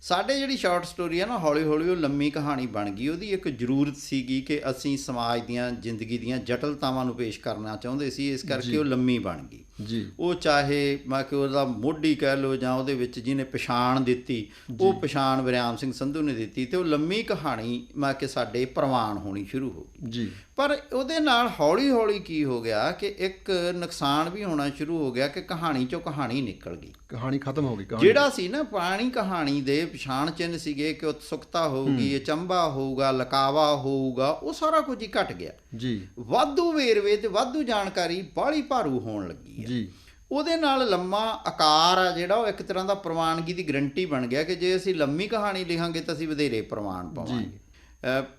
[SPEAKER 2] ਸਾਡੇ ਜਿਹੜੀ ਸ਼ਾਰਟ ਸਟੋਰੀ ਆ ਨਾ, ਹੌਲੀ ਹੌਲੀ ਉਹ ਲੰਮੀ ਕਹਾਣੀ ਬਣ ਗਈ। ਉਹਦੀ ਇੱਕ ਜ਼ਰੂਰਤ ਸੀਗੀ ਕਿ ਅਸੀਂ ਸਮਾਜ ਦੀਆਂ ਜ਼ਿੰਦਗੀ ਦੀਆਂ ਜਟਲਤਾਵਾਂ ਨੂੰ ਪੇਸ਼ ਕਰਨਾ ਚਾਹੁੰਦੇ ਸੀ, ਇਸ ਕਰਕੇ ਉਹ ਲੰਮੀ ਬਣ ਗਈ
[SPEAKER 1] ਜੀ।
[SPEAKER 2] ਉਹ ਚਾਹੇ ਮੈਂ ਕਿ ਉਹਦਾ ਮੋਢੀ ਕਹਿ ਲਓ ਜਾਂ ਉਹਦੇ ਵਿੱਚ ਜਿਹਨੇ ਪਛਾਣ ਦਿੱਤੀ, ਉਹ ਪਛਾਣ ਵਰਿਆਮ ਸਿੰਘ ਸੰਧੂ ਨੇ ਦਿੱਤੀ, ਤੇ ਉਹ ਲੰਮੀ ਕਹਾਣੀ ਮੈਂ ਕਿ ਸਾਡੇ ਪ੍ਰਵਾਨ ਹੋਣੀ ਸ਼ੁਰੂ ਹੋ ਗਈ
[SPEAKER 1] ਜੀ।
[SPEAKER 2] ਪਰ ਉਹਦੇ ਨਾਲ ਹੌਲੀ ਹੌਲੀ ਕੀ ਹੋ ਗਿਆ ਕਿ ਇੱਕ ਨੁਕਸਾਨ ਵੀ ਹੋਣਾ ਸ਼ੁਰੂ ਹੋ ਗਿਆ ਕਿ ਕਹਾਣੀ ਚੋਂ ਕਹਾਣੀ ਨਿਕਲ ਗਈ,
[SPEAKER 1] ਕਹਾਣੀ ਖਤਮ ਹੋ ਗਈ।
[SPEAKER 2] ਜਿਹੜਾ ਸੀ ਨਾ ਪੁਰਾਣੀ ਕਹਾਣੀ ਦੇ ਪਛਾਣ ਚਿੰਨ੍ਹ ਸੀਗੇ ਕਿ ਉਤਸੁਕਤਾ ਹੋਊਗੀ, ਅਚੰਭਾ ਹੋਊਗਾ, ਲਕਾਵਾ ਹੋਊਗਾ, ਉਹ ਸਾਰਾ ਕੁਝ ਹੀ ਘਟ ਗਿਆ
[SPEAKER 1] ਜੀ।
[SPEAKER 2] ਵਾਧੂ ਵੇਰਵੇ ਤੇ ਵਾਧੂ ਜਾਣਕਾਰੀ ਬਾਹਲੀ ਭਾਰੂ ਹੋਣ ਲੱਗੀ ਹੈ
[SPEAKER 1] ਜੀ।
[SPEAKER 2] ਉਹਦੇ ਨਾਲ ਲੰਮਾ ਆਕਾਰ ਆ ਜਿਹੜਾ ਉਹ ਇੱਕ ਤਰ੍ਹਾਂ ਦਾ ਪ੍ਰਵਾਨਗੀ ਦੀ ਗਰੰਟੀ ਬਣ ਗਿਆ ਕਿ ਜੇ ਅਸੀਂ ਲੰਮੀ ਕਹਾਣੀ ਲਿਖਾਂਗੇ ਤਾਂ ਅਸੀਂ ਵਧੇਰੇ ਪ੍ਰਮਾਣ ਪਾਵਾਂਗੇ।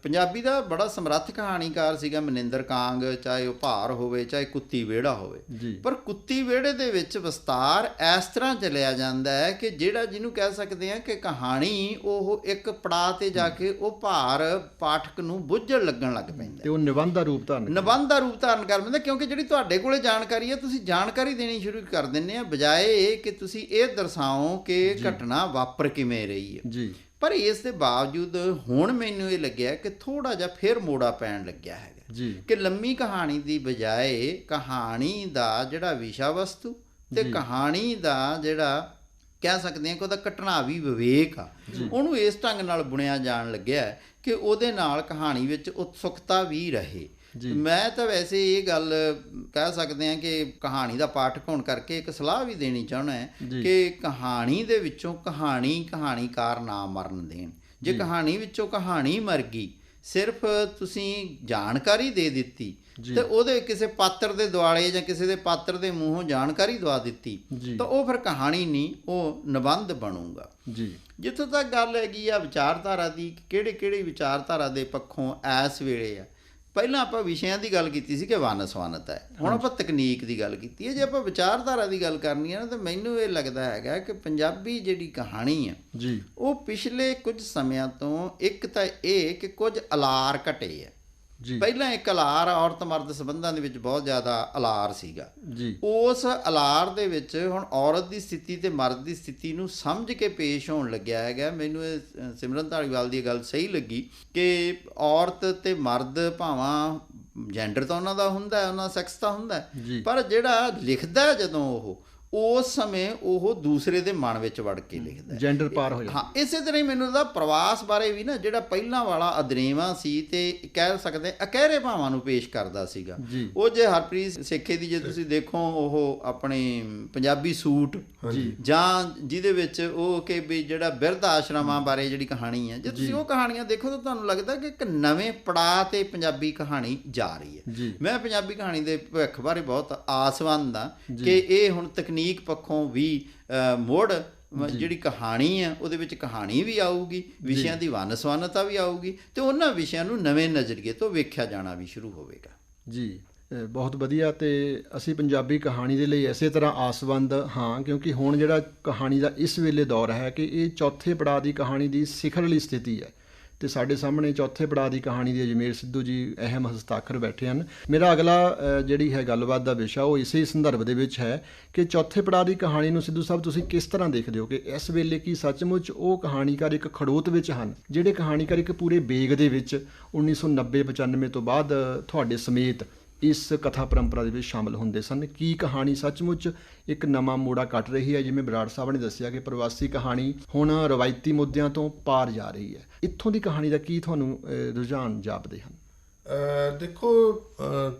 [SPEAKER 2] ਪੰਜਾਬੀ ਦਾ ਬੜਾ ਸਮਰੱਥ ਕਹਾਣੀਕਾਰ ਸੀਗਾ ਮਨਿੰਦਰ ਕਾਂਗ, ਚਾਹੇ ਉਹ ਭਾਰ ਹੋਵੇ ਚਾਹੇ ਕੁੱਤੀ ਵਿਹੜਾ ਹੋਵੇ। ਪਰ ਕੁੱਤੀ ਵਿਹੜੇ ਦੇ ਵਿੱਚ ਵਿਸਤਾਰ ਇਸ ਤਰ੍ਹਾਂ ਚਲਿਆ ਜਾਂਦਾ ਹੈ ਕਿ ਜਿਹੜਾ ਜਿਹਨੂੰ ਕਹਿ ਸਕਦੇ ਆ ਕਿ ਕਹਾਣੀ ਉਹ ਇੱਕ ਪੜਾਅ ਤੇ ਜਾ ਕੇ ਉਹ ਭਾਰ ਪਾਠਕ ਨੂੰ ਬੁੱਝਣ ਲੱਗਣ ਲੱਗ ਪੈਂਦਾ
[SPEAKER 1] ਤੇ ਉਹ ਨਿਬੰਧ ਦਾ ਰੂਪ ਧਾਰਨ
[SPEAKER 2] ਕਰ ਪੈਂਦਾ, ਕਿਉਂਕਿ ਜਿਹੜੀ ਤੁਹਾਡੇ ਕੋਲੇ ਜਾਣਕਾਰੀ ਹੈ ਤੁਸੀਂ ਜਾਣਕਾਰੀ ਦੇਣੀ ਸ਼ੁਰੂ ਕਰ ਦਿੰਦੇ ਆ, ਬਜਾਏ ਕਿ ਤੁਸੀਂ ਇਹ ਦਰਸਾਓ ਕਿ ਘਟਨਾ ਵਾਪਰ ਕਿਵੇਂ ਰਹੀ ਹੈ ਜੀ। ਪਰ ਇਸ ਦੇ ਬਾਵਜੂਦ ਹੁਣ ਮੈਨੂੰ ਇਹ ਲੱਗਿਆ ਕਿ ਥੋੜਾ ਜਿਹਾ ਫਿਰ ਮੋੜਾ ਪੈਣ ਲੱਗਿਆ ਹੈਗਾ ਜੀ, ਕਿ ਲੰਮੀ ਕਹਾਣੀ ਦੀ ਬਜਾਏ ਕਹਾਣੀ ਦਾ ਜਿਹੜਾ ਵਿਸ਼ਾ ਵਸਤੂ ਤੇ ਕਹਾਣੀ ਦਾ ਜਿਹੜਾ ਕਹਿ ਸਕਦੇ ਹਾਂ ਕਿ ਉਹਦਾ ਘਟਨਾਵੀ ਵਿਵੇਕ ਆ, ਉਹਨੂੰ ਇਸ ਢੰਗ ਨਾਲ ਬੁਣਿਆ ਜਾਣ ਲੱਗਿਆ ਕਿ ਉਹਦੇ ਨਾਲ ਕਹਾਣੀ ਵਿੱਚ ਉਤਸੁਕਤਾ ਵੀ ਰਹੇ। ਮੈਂ ਤਾਂ ਵੈਸੇ ਇਹ ਗੱਲ ਕਹਿ ਸਕਦੇ ਹਾਂ ਕਿ ਕਹਾਣੀ ਦਾ ਪਾਠਕ ਹੋਣ ਕਰਕੇ ਇੱਕ ਸਲਾਹ ਵੀ ਦੇਣੀ ਚਾਹੁੰਦਾ ਹੈ ਕਿ ਕਹਾਣੀ ਦੇ ਵਿੱਚੋਂ ਕਹਾਣੀਕਾਰ ਨਾ ਮਰਨ ਦੇਣ। ਜੇ ਕਹਾਣੀ ਵਿੱਚੋਂ ਕਹਾਣੀ ਮਰ ਗਈ, ਸਿਰਫ ਤੁਸੀਂ ਜਾਣਕਾਰੀ ਦੇ ਦਿੱਤੀ ਤੇ ਉਹਦੇ ਕਿਸੇ ਪਾਤਰ ਦੇ ਦੁਆਲੇ ਜਾਂ ਕਿਸੇ ਦੇ ਪਾਤਰ ਦੇ ਮੂੰਹੋਂ ਜਾਣਕਾਰੀ ਦਵਾ ਦਿੱਤੀ, ਤਾਂ ਉਹ ਫਿਰ ਕਹਾਣੀ ਨਹੀਂ, ਉਹ ਨਿਬੰਧ ਬਣੂਗਾ ਜੀ। ਜਿੱਥੋਂ ਤੱਕ ਗੱਲ ਹੈਗੀ ਆ ਵਿਚਾਰਧਾਰਾ ਦੀ, ਕਿਹੜੀ ਵਿਚਾਰਧਾਰਾ ਦੇ ਪੱਖੋਂ ਇਸ ਵੇਲੇ ਆ, ਪਹਿਲਾਂ ਆਪਾਂ ਵਿਸ਼ਿਆਂ ਦੀ ਗੱਲ ਕੀਤੀ ਸੀ ਕਿ ਵੰਨ-ਸੁਵੰਨਤਾ ਹੈ, ਹੁਣ ਆਪਾਂ ਤਕਨੀਕ ਦੀ ਗੱਲ ਕੀਤੀ ਹੈ। ਜੇ ਆਪਾਂ ਵਿਚਾਰਧਾਰਾ ਦੀ ਗੱਲ ਕਰਨੀ ਹੈ ਨਾ, ਤਾਂ ਮੈਨੂੰ ਇਹ ਲੱਗਦਾ ਹੈਗਾ ਕਿ ਪੰਜਾਬੀ ਜਿਹੜੀ ਕਹਾਣੀ ਹੈ ਜੀ, ਉਹ ਪਿਛਲੇ ਕੁਝ ਸਮਿਆਂ ਤੋਂ ਇੱਕ ਤਾਂ ਇਹ ਕਿ ਕੁਝ ਅਲਾਰ ਘਟੇ ਹੈ ਜੀ। ਪਹਿਲਾਂ ਇੱਕ ਅਲਾਰ ਔਰਤ ਮਰਦ ਸੰਬੰਧਾਂ ਦੇ ਵਿੱਚ ਬਹੁਤ ਜ਼ਿਆਦਾ ਅਲਾਰ ਸੀਗਾ ਜੀ। ਉਸ ਅਲਾਰ ਦੇ ਵਿੱਚ ਹੁਣ ਔਰਤ ਦੀ ਸਥਿਤੀ ਤੇ ਮਰਦ ਦੀ ਸਥਿਤੀ ਨੂੰ ਸਮਝ ਕੇ ਪੇਸ਼ ਹੋਣ ਲੱਗਿਆ ਹੈਗਾ। ਮੈਨੂੰ ਇਹ ਸਿਮਰਨ ਧਾਲੀਵਾਲ ਦੀ ਗੱਲ ਸਹੀ ਲੱਗੀ ਕਿ ਔਰਤ ਤੇ ਮਰਦ ਭਾਵਾਂ ਜੈਂਡਰ ਤਾਂ ਉਹਨਾਂ ਦਾ ਹੁੰਦਾ, ਉਹਨਾਂ ਦਾ ਸੈਕਸ ਤਾਂ ਹੁੰਦਾ, ਪਰ ਜਿਹੜਾ ਲਿਖਦਾ ਜਦੋਂ ਉਹ ਉਸ ਸਮੇਂ ਉਹ ਦੂਸਰੇ ਦੇ ਮਨ ਵਿੱਚ ਵੜ ਕੇ ਲਿਖਦਾ,
[SPEAKER 1] ਜੈਂਡਰ ਪਾਰ ਹੋ ਜਾਂਦਾ।
[SPEAKER 2] ਹਾਂ, ਇਸੇ ਤਰ੍ਹਾਂ ਹੀ ਮੈਨੂੰ ਲੱਗਦਾ ਪ੍ਰਵਾਸ ਬਾਰੇ ਵੀ ਨਾ, ਜਿਹੜਾ ਪਹਿਲਾਂ ਵਾਲਾ ਅਦਰੇਵਾਂ ਸੀ ਤੇ ਕਹਿ ਸਕਦੇ ਅਕਹਿਰੇ ਭਾਵਾਂ ਨੂੰ ਪੇਸ਼ ਕਰਦਾ ਸੀਗਾ, ਉਹ ਜੇ ਹਰਪ੍ਰੀਤ ਸੇਖੇ ਦੀ ਜੇ ਤੁਸੀਂ ਦੇਖੋ, ਉਹ ਆਪਣੇ ਪੰਜਾਬੀ ਸੂਟ ਜਾਂ ਜਿਹਦੇ ਵਿੱਚ ਉਹ ਕਿ ਵੀ ਜਿਹੜਾ ਬਿਰਧ ਆਸ਼ਰਮਾਂ ਬਾਰੇ ਜਿਹੜੀ ਕਹਾਣੀ ਹੈ, ਜੇ ਤੁਸੀਂ ਉਹ ਕਹਾਣੀਆਂ ਦੇਖੋ ਤਾਂ ਤੁਹਾਨੂੰ ਲੱਗਦਾ ਕਿ ਇੱਕ ਨਵੇਂ ਪੜਾਅ ਤੇ ਪੰਜਾਬੀ ਕਹਾਣੀ ਜਾ ਰਹੀ ਹੈ। ਮੈਂ ਪੰਜਾਬੀ ਕਹਾਣੀ ਦੇ ਭਵਿੱਖ ਬਾਰੇ ਬਹੁਤ ਆਸਵੰਦ ਹਾਂ ਕਿ ਇਹ ਹੁਣ ਤਕਨੀਕ ਪੱਖੋਂ ਵੀ ਮੁੜ ਜਿਹੜੀ ਕਹਾਣੀ ਹੈ ਉਹਦੇ ਵਿੱਚ ਕਹਾਣੀ ਵੀ ਆਊਗੀ, ਵਿਸ਼ਿਆਂ ਦੀ ਵੰਨ-ਸੁਵੰਨਤਾ ਵੀ ਆਊਗੀ ਤੇ ਉਹਨਾਂ ਵਿਸ਼ਿਆਂ ਨੂੰ ਨਵੇਂ ਨਜ਼ਰੀਏ ਤੋਂ ਵੇਖਿਆ ਜਾਣਾ ਵੀ ਸ਼ੁਰੂ ਹੋਵੇਗਾ ਜੀ।
[SPEAKER 1] ਬਹੁਤ ਵਧੀਆ। ਤੇ ਅਸੀਂ ਪੰਜਾਬੀ ਕਹਾਣੀ ਦੇ ਲਈ ਇਸੇ ਤਰ੍ਹਾਂ ਆਸਵੰਦ ਹਾਂ, ਕਿਉਂਕਿ ਹੁਣ ਜਿਹੜਾ ਕਹਾਣੀ ਦਾ ਇਸ ਵੇਲੇ ਦੌਰ ਹੈ ਕਿ ਇਹ ਚੌਥੇ ਪੜਾਅ ਦੀ ਕਹਾਣੀ ਦੀ ਸਿਖਰਲੀ ਸਥਿਤੀ ਹੈ ਤੇ ਸਾਡੇ ਸਾਹਮਣੇ ਚੌਥੇ ਪੜਾਅ ਦੀ ਕਹਾਣੀ ਦੇ ਅਜਮੇਰ ਸਿੱਧੂ ਜੀ ਅਹਿਮ ਹਸਤਾਖਰ ਬੈਠੇ ਹਨ। ਮੇਰਾ ਅਗਲਾ ਜਿਹੜੀ ਹੈ ਗੱਲਬਾਤ ਦਾ ਵਿਸ਼ਾ ਉਹ ਇਸੇ ਸੰਦਰਭ ਦੇ ਵਿੱਚ ਹੈ ਕਿ ਚੌਥੇ ਪੜਾਅ ਦੀ ਕਹਾਣੀ ਨੂੰ ਸਿੱਧੂ ਸਾਹਿਬ ਤੁਸੀਂ ਕਿਸ ਤਰ੍ਹਾਂ ਦੇਖਦੇ ਹੋ ਕਿ ਇਸ ਵੇਲੇ ਕੀ ਸੱਚਮੁੱਚ ਉਹ ਕਹਾਣੀਕਾਰ ਇੱਕ ਖੜੋਤ ਵਿੱਚ ਹਨ, ਜਿਹੜੇ ਕਹਾਣੀਕਾਰ ਇੱਕ ਪੂਰੇ ਵੇਗ ਦੇ ਵਿੱਚ 1990-95 ਤੋਂ ਬਾਅਦ ਤੁਹਾਡੇ ਸਮੇਤ ਇਸ ਕਥਾ ਪਰੰਪਰਾ ਦੇ ਵਿੱਚ ਸ਼ਾਮਲ ਹੁੰਦੇ ਸਨ? ਕੀ ਕਹਾਣੀ ਸੱਚਮੁੱਚ ਇੱਕ ਨਵਾਂ ਮੋੜਾ ਕੱਟ ਰਹੀ ਹੈ? ਜਿਵੇਂ ਬਰਾੜ ਸਾਹਿਬ ਨੇ ਦੱਸਿਆ ਕਿ ਪ੍ਰਵਾਸੀ ਕਹਾਣੀ ਹੁਣ ਰਵਾਇਤੀ ਮੁੱਦਿਆਂ ਤੋਂ ਪਾਰ ਜਾ ਰਹੀ ਹੈ, ਇੱਥੋਂ ਦੀ ਕਹਾਣੀ ਦਾ ਕੀ ਤੁਹਾਨੂੰ ਰੁਝਾਨ ਜਾਪਦੇ ਹਨ?
[SPEAKER 3] ਦੇਖੋ,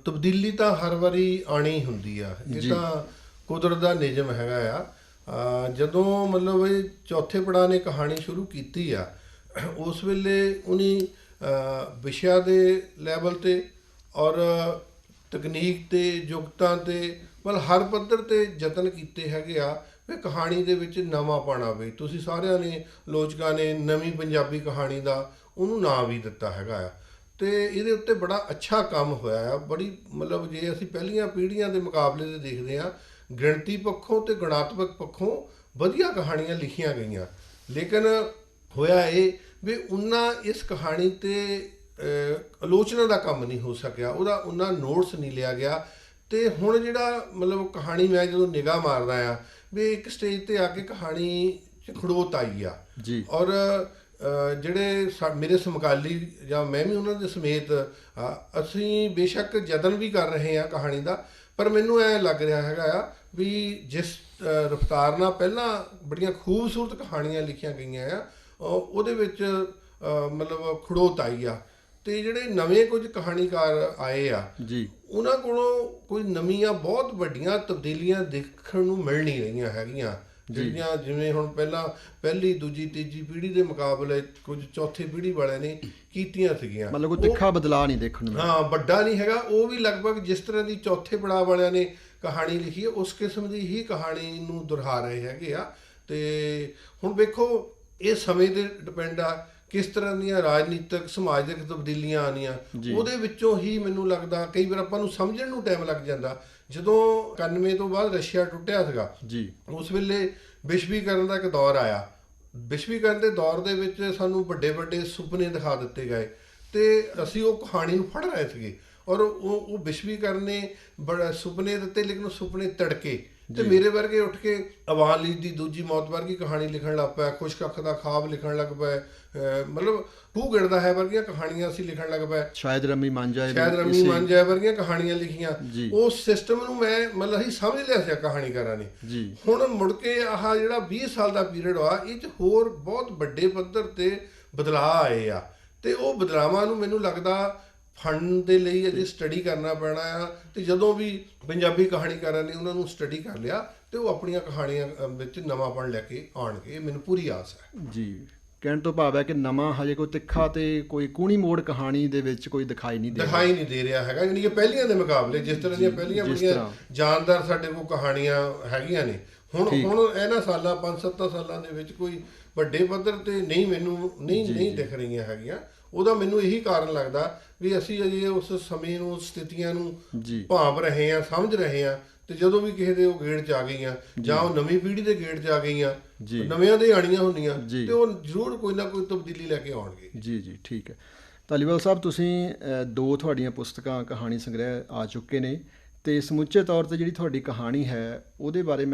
[SPEAKER 3] ਤਬਦੀਲੀ ਤਾਂ ਹਰ ਵਾਰੀ ਆਣੀ ਹੁੰਦੀ ਆ, ਇਹ ਤਾਂ ਕੁਦਰਤ ਦਾ ਨਿਯਮ ਹੈਗਾ ਆ। ਜਦੋਂ ਮਤਲਬ ਇਹ ਚੌਥੇ ਪੜਾਅ ਨੇ ਕਹਾਣੀ ਸ਼ੁਰੂ ਕੀਤੀ ਆ, ਉਸ ਵੇਲੇ ਉਹਨੇ ਵਿਸ਼ਿਆਂ ਦੇ ਲੈਵਲ ਤੇ ਔਰ ਤਕਨੀਕ ਤੇ ਯੁਕਤਾਂ ਤੇ ਮਤਲਬ ਹਰ ਪੱਧਰ ਤੇ ਯਤਨ ਕੀਤੇ ਹੈਗੇ ਆ ਵੀ ਕਹਾਣੀ ਦੇ ਵਿੱਚ ਨਵਾਂਪਣ ਆਵੇ। ਤੁਸੀਂ ਸਾਰਿਆਂ ਨੇ, ਲੋਚਕਾਂ ਨੇ ਨਵੀਂ ਪੰਜਾਬੀ ਕਹਾਣੀ ਦਾ ਉਹਨੂੰ ਨਾਂ ਵੀ ਦਿੱਤਾ ਹੈਗਾ ਆ। ਤੇ ਇਹਦੇ ਉੱਤੇ ਬੜਾ ਅੱਛਾ ਕੰਮ ਹੋਇਆ ਆ। ਬੜੀ ਮਤਲਬ ਜੇ ਅਸੀਂ ਪਹਿਲੀਆਂ ਪੀੜ੍ਹੀਆਂ ਦੇ ਮੁਕਾਬਲੇ ਦੇ ਦੇਖਦੇ ਹਾਂ, ਗਿਣਤੀ ਪੱਖੋਂ ਤੇ ਗੁਣਾਤਮਕ ਪੱਖੋਂ ਵਧੀਆ ਕਹਾਣੀਆਂ ਲਿਖੀਆਂ ਗਈਆਂ, ਲੇਕਿਨ ਹੋਇਆ ਇਹ ਵੀ ਉਹਨਾਂ ਇਸ ਕਹਾਣੀ ਤੇ ਆਲੋਚਨਾ ਦਾ ਕੰਮ ਨਹੀਂ ਹੋ ਸਕਿਆ, ਉਹਦਾ ਉਹਨਾਂ ਨੋਟਸ ਨਹੀਂ ਲਿਆ ਗਿਆ। ਤੇ ਹੁਣ ਜਿਹੜਾ ਮਤਲਬ ਕਹਾਣੀ ਮੈਂ ਜਦੋਂ ਨਿਗਾਹ ਮਾਰਦਾ ਆ ਵੀ ਇੱਕ ਸਟੇਜ ਤੇ ਆ ਕੇ ਕਹਾਣੀ 'ਚ ਖੜੋਤ ਆਈ ਆ
[SPEAKER 1] ਜੀ।
[SPEAKER 3] ਔਰ ਜਿਹੜੇ ਮੇਰੇ ਸਮਕਾਲੀ ਜਾਂ ਮੈਂ ਵੀ ਉਹਨਾਂ ਦੇ ਸਮੇਤ ਅਸੀਂ ਬੇਸ਼ੱਕ ਯਤਨ ਵੀ ਕਰ ਰਹੇ ਹਾਂ ਕਹਾਣੀ ਦਾ, ਪਰ ਮੈਨੂੰ ਐਂ ਲੱਗ ਰਿਹਾ ਹੈਗਾ ਆ ਵੀ ਜਿਸ ਰਫਤਾਰ ਨਾਲ ਪਹਿਲਾਂ ਬੜੀਆਂ ਖੂਬਸੂਰਤ ਕਹਾਣੀਆਂ ਲਿਖੀਆਂ ਗਈਆਂ ਆ ਉਹਦੇ ਵਿੱਚ ਮਤਲਬ ਖੜੋਤ ਆਈ ਆ। ਤੇ ਜਿਹੜੇ ਨਵੇਂ ਕੁਝ ਕਹਾਣੀਕਾਰ ਆਏ ਆ
[SPEAKER 1] ਜੀ,
[SPEAKER 3] ਉਹਨਾਂ ਕੋਲੋਂ ਕੋਈ ਨਵੀਆਂ ਬਹੁਤ ਵੱਡੀਆਂ ਤਬਦੀਲੀਆਂ ਦੇਖਣ ਨੂੰ ਮਿਲ ਨਹੀਂ ਰਹੀਆਂ ਹੈਗੀਆਂ, ਜਿਹੜੀਆਂ ਜਿਵੇਂ ਹੁਣ ਪਹਿਲੀ ਦੂਜੀ ਤੀਜੀ ਪੀੜ੍ਹੀ ਦੇ ਮੁਕਾਬਲੇ ਕੁਝ ਚੌਥੀ ਪੀੜ੍ਹੀ ਵਾਲਿਆਂ ਨੇ ਕੀਤੀਆਂ ਸੀਗੀਆਂ।
[SPEAKER 1] ਮਤਲਬ ਕੋਈ ਤਿੱਖਾ ਬਦਲਾਅ ਨਹੀਂ ਦੇਖਣ ਨੂੰ ਮਿਲਿਆ।
[SPEAKER 3] ਹਾਂ, ਵੱਡਾ ਨਹੀਂ ਹੈਗਾ। ਉਹ ਵੀ ਲਗਭਗ ਜਿਸ ਤਰ੍ਹਾਂ ਦੀ ਚੌਥੇ ਪੜਾਅ ਵਾਲਿਆਂ ਨੇ ਕਹਾਣੀ ਲਿਖੀ ਹੈ ਉਸ ਕਿਸਮ ਦੀ ਹੀ ਕਹਾਣੀ ਨੂੰ ਦੁਹਰਾ ਰਹੇ ਹੈਗੇ ਆ। ਤੇ ਹੁਣ ਵੇਖੋ ਇਹ ਸਮੇਂ ਤੇ ਡਿਪੈਂਡ ਆ ਕਿਸ ਤਰ੍ਹਾਂ ਦੀਆਂ ਰਾਜਨੀਤਿਕ ਸਮਾਜਿਕ ਤਬਦੀਲੀਆਂ ਆਉਣੀਆਂ, ਉਹਦੇ ਵਿੱਚੋਂ ਹੀ ਮੈਨੂੰ ਲੱਗਦਾ ਕਈ ਵਾਰ ਆਪਾਂ ਨੂੰ ਸਮਝਣ ਨੂੰ ਟਾਈਮ ਲੱਗ ਜਾਂਦਾ। ਜਦੋਂ 91 ਤੋਂ ਬਾਅਦ ਰਸ਼ੀਆ ਟੁੱਟਿਆ ਸੀਗਾ
[SPEAKER 1] ਜੀ,
[SPEAKER 3] ਉਸ ਵੇਲੇ ਵਿਸ਼ਵੀਕਰਨ ਦਾ ਇੱਕ ਦੌਰ ਆਇਆ। ਵਿਸ਼ਵੀਕਰਨ ਦੇ ਦੌਰ ਦੇ ਵਿੱਚ ਸਾਨੂੰ ਵੱਡੇ ਵੱਡੇ ਸੁਪਨੇ ਦਿਖਾ ਦਿੱਤੇ ਗਏ ਤੇ ਅਸੀਂ ਉਹ ਕਹਾਣੀ ਨੂੰ ਫੜ ਰਹੇ ਸੀਗੇ ਔਰ ਉਹ ਵਿਸ਼ਵੀਕਰਨ ਨੇ ਬੜਾ ਸੁਪਨੇ ਦਿੱਤੇ, ਲੇਕਿਨ ਉਹ ਸੁਪਨੇ ਤੜਕੇ। ਤੇ ਮੇਰੇ ਵਰਗੇ ਉੱਠ ਕੇ ਅਵਾਨ ਲੀਗ ਦੀ ਦੂਜੀ ਮੌਤ ਵਰਗੀ ਕਹਾਣੀ ਲਿਖਣ ਲੱਗ ਪਿਆ, ਖੁਸ਼ਕ ਅੱਖ ਦਾ ਖਾਬ ਲਿਖਣ ਲੱਗ ਪਏ, ਮਤਲਬ ਖੂਹ ਗਿਣਦਾ ਹੈ ਵਰਗੀਆਂ ਕਹਾਣੀਆਂ ਅਸੀਂ ਲਿਖਣ ਲੱਗ ਪਏ,
[SPEAKER 1] ਸ਼ਾਇਦ ਰਮੀ ਮਾਂਜਾ
[SPEAKER 3] ਵਰਗੀਆਂ ਕਹਾਣੀਆਂ ਲਿਖੀਆਂ। ਉਸ ਸਿਸਟਮ ਨੂੰ ਮੈਂ ਮਤਲਬ ਅਸੀਂ ਸਮਝ ਲਿਆ ਸੀ ਕਹਾਣੀਕਾਰਾਂ ਨੇ। ਹੁਣ ਮੁੜ ਕੇ ਆਹ ਜਿਹੜਾ 20 ਸਾਲ ਦਾ ਪੀਰੀਅਡ ਆ ਇਹ 'ਚ ਹੋਰ ਬਹੁਤ ਵੱਡੇ ਪੱਧਰ ਤੇ ਬਦਲਾਅ ਆਏ ਆ ਤੇ ਉਹ ਬਦਲਾਵਾਂ ਨੂੰ ਮੈਨੂੰ ਲੱਗਦਾ ਫੰਡ ਦੇ ਲਈ ਅਜੇ ਸਟੱਡੀ ਕਰਨਾ ਪੈਣਾ ਆ। ਤੇ ਜਦੋਂ ਵੀ ਪੰਜਾਬੀ ਕਹਾਣੀਕਾਰਾਂ ਨੇ ਉਹਨਾਂ ਨੂੰ ਸਟੱਡੀ ਕਰ ਲਿਆ ਤੇ ਉਹ ਆਪਣੀਆਂ ਕਹਾਣੀਆਂ ਵਿੱਚ ਨਵਾਂਪਣ ਲੈ ਕੇ ਆਉਣਗੇ, ਇਹ ਮੈਨੂੰ ਪੂਰੀ ਆਸ ਹੈ ਜੀ।
[SPEAKER 1] ਕਹਿਣ ਤੋਂ ਭਾਵ ਹੈ ਕਿ ਨਵਾਂ ਹਜੇ ਕੋਈ ਤਿੱਖਾ ਤੇ ਕੋਈ ਕੂਣੀ ਮੋੜ ਕਹਾਣੀ ਦੇ ਵਿੱਚ ਕੋਈ ਦਿਖਾਈ ਨਹੀਂ
[SPEAKER 3] ਦੇ ਰਿਹਾ ਹੈਗਾ, ਯਾਨੀ ਕਿ ਪਹਿਲੀਆਂ ਦੇ ਮੁਕਾਬਲੇ ਜਿਸ ਤਰ੍ਹਾਂ ਦੀਆਂ ਪਹਿਲੀਆਂ ਬੜੀਆਂ ਜਾਨਦਾਰ ਸਾਡੇ ਕੋਲ ਕਹਾਣੀਆਂ ਹੈਗੀਆਂ ਨੇ, ਹੁਣ ਇਹਨਾਂ ਸਾਲਾਂ 5-7 ਸਾਲਾਂ ਦੇ ਵਿੱਚ ਕੋਈ ਵੱਡੇ ਪੱਧਰ ਤੇ ਨਹੀਂ ਦਿਖ ਰਹੀਆਂ ਹੈਗੀਆਂ। ਉਹਦਾ ਮੈਨੂੰ ਇਹੀ ਕਾਰਨ ਲੱਗਦਾ ਵੀ ਅਸੀਂ ਅਜੇ ਉਸ ਸਮੇਂ ਨੂੰ ਸਥਿਤੀਆਂ ਨੂੰ ਭਾਂਪ ਰਹੇ ਹਾਂ, ਸਮਝ ਰਹੇ ਹਾਂ। ਤੇ ਜਦੋਂ ਵੀ ਕਿਸੇ ਦੇ ਉਹ ਗੇੜ 'ਚ ਆ ਗਈਆਂ ਜਾਂ ਉਹ ਨਵੀਂ ਪੀੜ੍ਹੀ ਦੇ ਗੇੜ 'ਚ ਆ ਗਈਆਂ, ਨਵਿਆਂ ਦੇ ਆਣੀਆਂ ਹੁੰਦੀਆਂ ਤੇ ਉਹ ਜ਼ਰੂਰ ਕੋਈ ਨਾ ਕੋਈ ਤਬਦੀਲੀ ਲੈ ਕੇ ਆਉਣਗੇ।
[SPEAKER 1] ਜੀ, ਠੀਕ ਹੈ। ਧਾਲੀਵਾਲ ਸਾਹਿਬ, ਤੁਸੀਂ 2 ਤੁਹਾਡੀਆਂ ਪੁਸਤਕਾਂ ਕਹਾਣੀ ਸੰਗ੍ਰਹਿ ਆ ਚੁੱਕੇ ਨੇ ਤੇ ਸਮੁੱਚੇ ਤੌਰ ਤੇ ਜਿਹੜੀ ਤੁਹਾਡੀ ਕਹਾਣੀ ਹੈ ਉਹਦੇ ਬਾਰੇ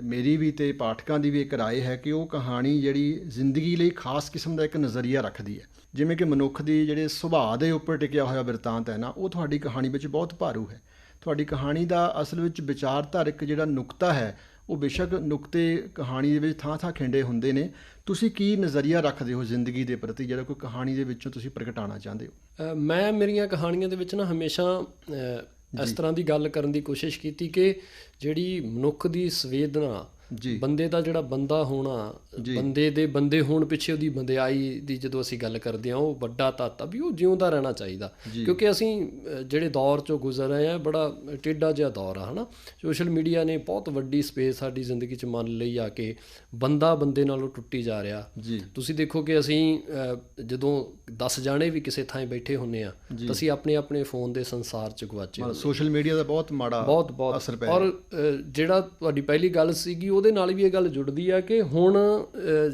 [SPEAKER 1] ਮੇਰੀ ਵੀ ਤੇ ਪਾਠਕਾਂ ਦੀ ਵੀ ਇੱਕ ਰਾਏ ਹੈ ਕਿ ਉਹ ਕਹਾਣੀ ਜਿਹੜੀ ਜ਼ਿੰਦਗੀ ਲਈ ਖਾਸ ਕਿਸਮ ਦਾ ਇੱਕ ਨਜ਼ਰੀਆ ਰੱਖਦੀ ਹੈ। ਜਿਵੇਂ ਕਿ ਮਨੁੱਖ ਦੀ ਜਿਹੜੇ ਸੁਭਾਅ ਦੇ ਉੱਪਰ ਟਿਕਿਆ ਹੋਇਆ ਬਿਰਤਾਂਤ ਹੈ ਨਾ, ਉਹ ਤੁਹਾਡੀ ਕਹਾਣੀ ਵਿੱਚ ਬਹੁਤ ਭਾਰੂ ਹੈ। ਤੁਹਾਡੀ ਕਹਾਣੀ ਦਾ ਅਸਲ ਵਿੱਚ ਵਿਚਾਰਧਾਰਕ ਜਿਹੜਾ ਨੁਕਤਾ ਹੈ ਉਹ ਬੇਸ਼ੱਕ ਨੁਕਤੇ ਕਹਾਣੀ ਦੇ ਵਿੱਚ ਥਾਂ ਖਿੰਡੇ ਹੁੰਦੇ ਨੇ। ਤੁਸੀਂ ਕੀ ਨਜ਼ਰੀਆ ਰੱਖਦੇ ਹੋ ਜ਼ਿੰਦਗੀ ਦੇ ਪ੍ਰਤੀ ਜਿਹੜਾ ਕੋਈ ਕਹਾਣੀ ਦੇ ਵਿੱਚੋਂ ਤੁਸੀਂ ਪ੍ਰਗਟਾਉਣਾ ਚਾਹੁੰਦੇ ਹੋ?
[SPEAKER 4] ਮੈਂ ਮੇਰੀਆਂ ਕਹਾਣੀਆਂ ਦੇ ਵਿੱਚ ਨਾ ਹਮੇਸ਼ਾ ਇਸ ਤਰ੍ਹਾਂ ਦੀ ਗੱਲ ਕਰਨ ਦੀ ਕੋਸ਼ਿਸ਼ ਕੀਤੀ ਕਿ ਜਿਹੜੀ ਮਨੁੱਖ ਦੀ ਸੰਵੇਦਨਾ, ਬੰਦੇ ਦਾ ਜਿਹੜਾ ਬੰਦਾ ਹੋਣਾ, ਬੰਦੇ ਦੇ ਬੰਦੇ ਹੋਣ ਪਿੱਛੇ ਉਹਦੀ ਬੰਦਿਆਈ ਦੀ ਜਦੋਂ ਅਸੀਂ ਗੱਲ ਕਰਦੇ ਹਾਂ, ਉਹ ਵੱਡਾ ਤੱਤ ਆ ਵੀ ਉਹ ਜਿਉਂਦਾ ਰਹਿਣਾ ਚਾਹੀਦਾ। ਕਿਉਂਕਿ ਅਸੀਂ ਜਿਹੜੇ ਦੌਰ 'ਚੋਂ ਗੁਜ਼ਰ ਰਹੇ ਹਾਂ ਬੜਾ ਟੇਢਾ ਜਿਹਾ ਦੌਰ ਆ, ਹੈ ਨਾ। ਸੋਸ਼ਲ ਮੀਡੀਆ ਨੇ ਬਹੁਤ ਵੱਡੀ ਸਪੇਸ ਸਾਡੀ ਜ਼ਿੰਦਗੀ 'ਚ ਮੰਨ ਲਈ ਆ ਕਿ ਬੰਦਾ ਬੰਦੇ ਨਾਲੋਂ ਟੁੱਟੀ ਜਾ ਰਿਹਾ। ਤੁਸੀਂ ਦੇਖੋ ਕਿ ਅਸੀਂ ਜਦੋਂ 10 ਜਾਣੇ ਵੀ ਕਿਸੇ ਥਾਂ ਬੈਠੇ ਹੁੰਦੇ ਆ ਤਾਂ ਅਸੀਂ ਆਪਣੇ ਫੋਨ ਦੇ ਸੰਸਾਰ 'ਚ ਗਵਾਚੇ।
[SPEAKER 1] ਸੋਸ਼ਲ ਮੀਡੀਆ ਦਾ ਬਹੁਤ ਮਾੜਾ ਅਸਰ ਪਿਆ।
[SPEAKER 4] ਔਰ ਜਿਹੜਾ ਤੁਹਾਡੀ ਪਹਿਲੀ ਗੱਲ ਸੀਗੀ ਉਹਦੇ ਨਾਲ ਵੀ ਇਹ ਗੱਲ ਜੁੜਦੀ ਆ ਕਿ ਹੁਣ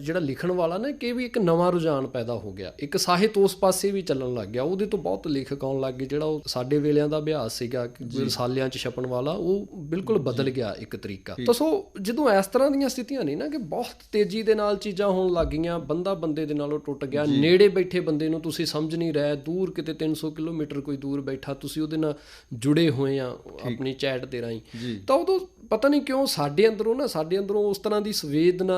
[SPEAKER 4] ਜਿਹੜਾ ਲਿਖਣ ਵਾਲਾ ਨਾ ਕਿ ਵੀ ਇੱਕ ਨਵਾਂ ਰੁਝਾਨ ਪੈਦਾ ਹੋ ਗਿਆ, ਇੱਕ ਸਾਹਿਤ ਉਸ ਪਾਸੇ ਵੀ ਚੱਲਣ ਲੱਗ ਗਿਆ। ਉਹਦੇ ਤੋਂ ਬਹੁਤ ਲੇਖਕ ਆਉਣ ਲੱਗ ਗਏ। ਜਿਹੜਾ ਉਹ ਸਾਡੇ ਵੇਲਿਆਂ ਦਾ ਅਭਿਆਸ ਸੀਗਾ ਰਸਾਲਿਆਂ 'ਚ ਛਪਣ ਵਾਲਾ, ਉਹ ਬਿਲਕੁਲ ਬਦਲ ਗਿਆ ਇੱਕ ਤਰੀਕਾ। ਤਾਂ ਸੋ ਜਦੋਂ ਇਸ ਤਰ੍ਹਾਂ ਦੀਆਂ ਸਥਿਤੀਆਂ ਨੇ ਨਾ ਕਿ ਬਹੁਤ ਤੇਜ਼ੀ ਦੇ ਨਾਲ ਚੀਜ਼ਾਂ ਹੋਣ ਲੱਗ ਗਈਆਂ, ਬੰਦਾ ਬੰਦੇ ਦੇ ਨਾਲੋਂ ਟੁੱਟ ਗਿਆ। ਨੇੜੇ ਬੈਠੇ ਬੰਦੇ ਨੂੰ ਤੁਸੀਂ ਸਮਝ ਨਹੀਂ ਰਹੇ, ਦੂਰ ਕਿਤੇ 300 ਕਿਲੋਮੀਟਰ ਕੋਈ ਦੂਰ ਬੈਠਾ, ਤੁਸੀਂ ਉਹਦੇ ਨਾਲ ਜੁੜੇ ਹੋਏ ਆ ਆਪਣੀ ਚੈਟ ਦੇ ਰਾਹੀਂ। ਤਾਂ ਉਦੋਂ ਪਤਾ ਨਹੀਂ ਕਿਉਂ ਸਾਡੇ ਅੰਦਰੋਂ ਉਸ ਤਰ੍ਹਾਂ ਦੀ ਸੰਵੇਦਨਾ,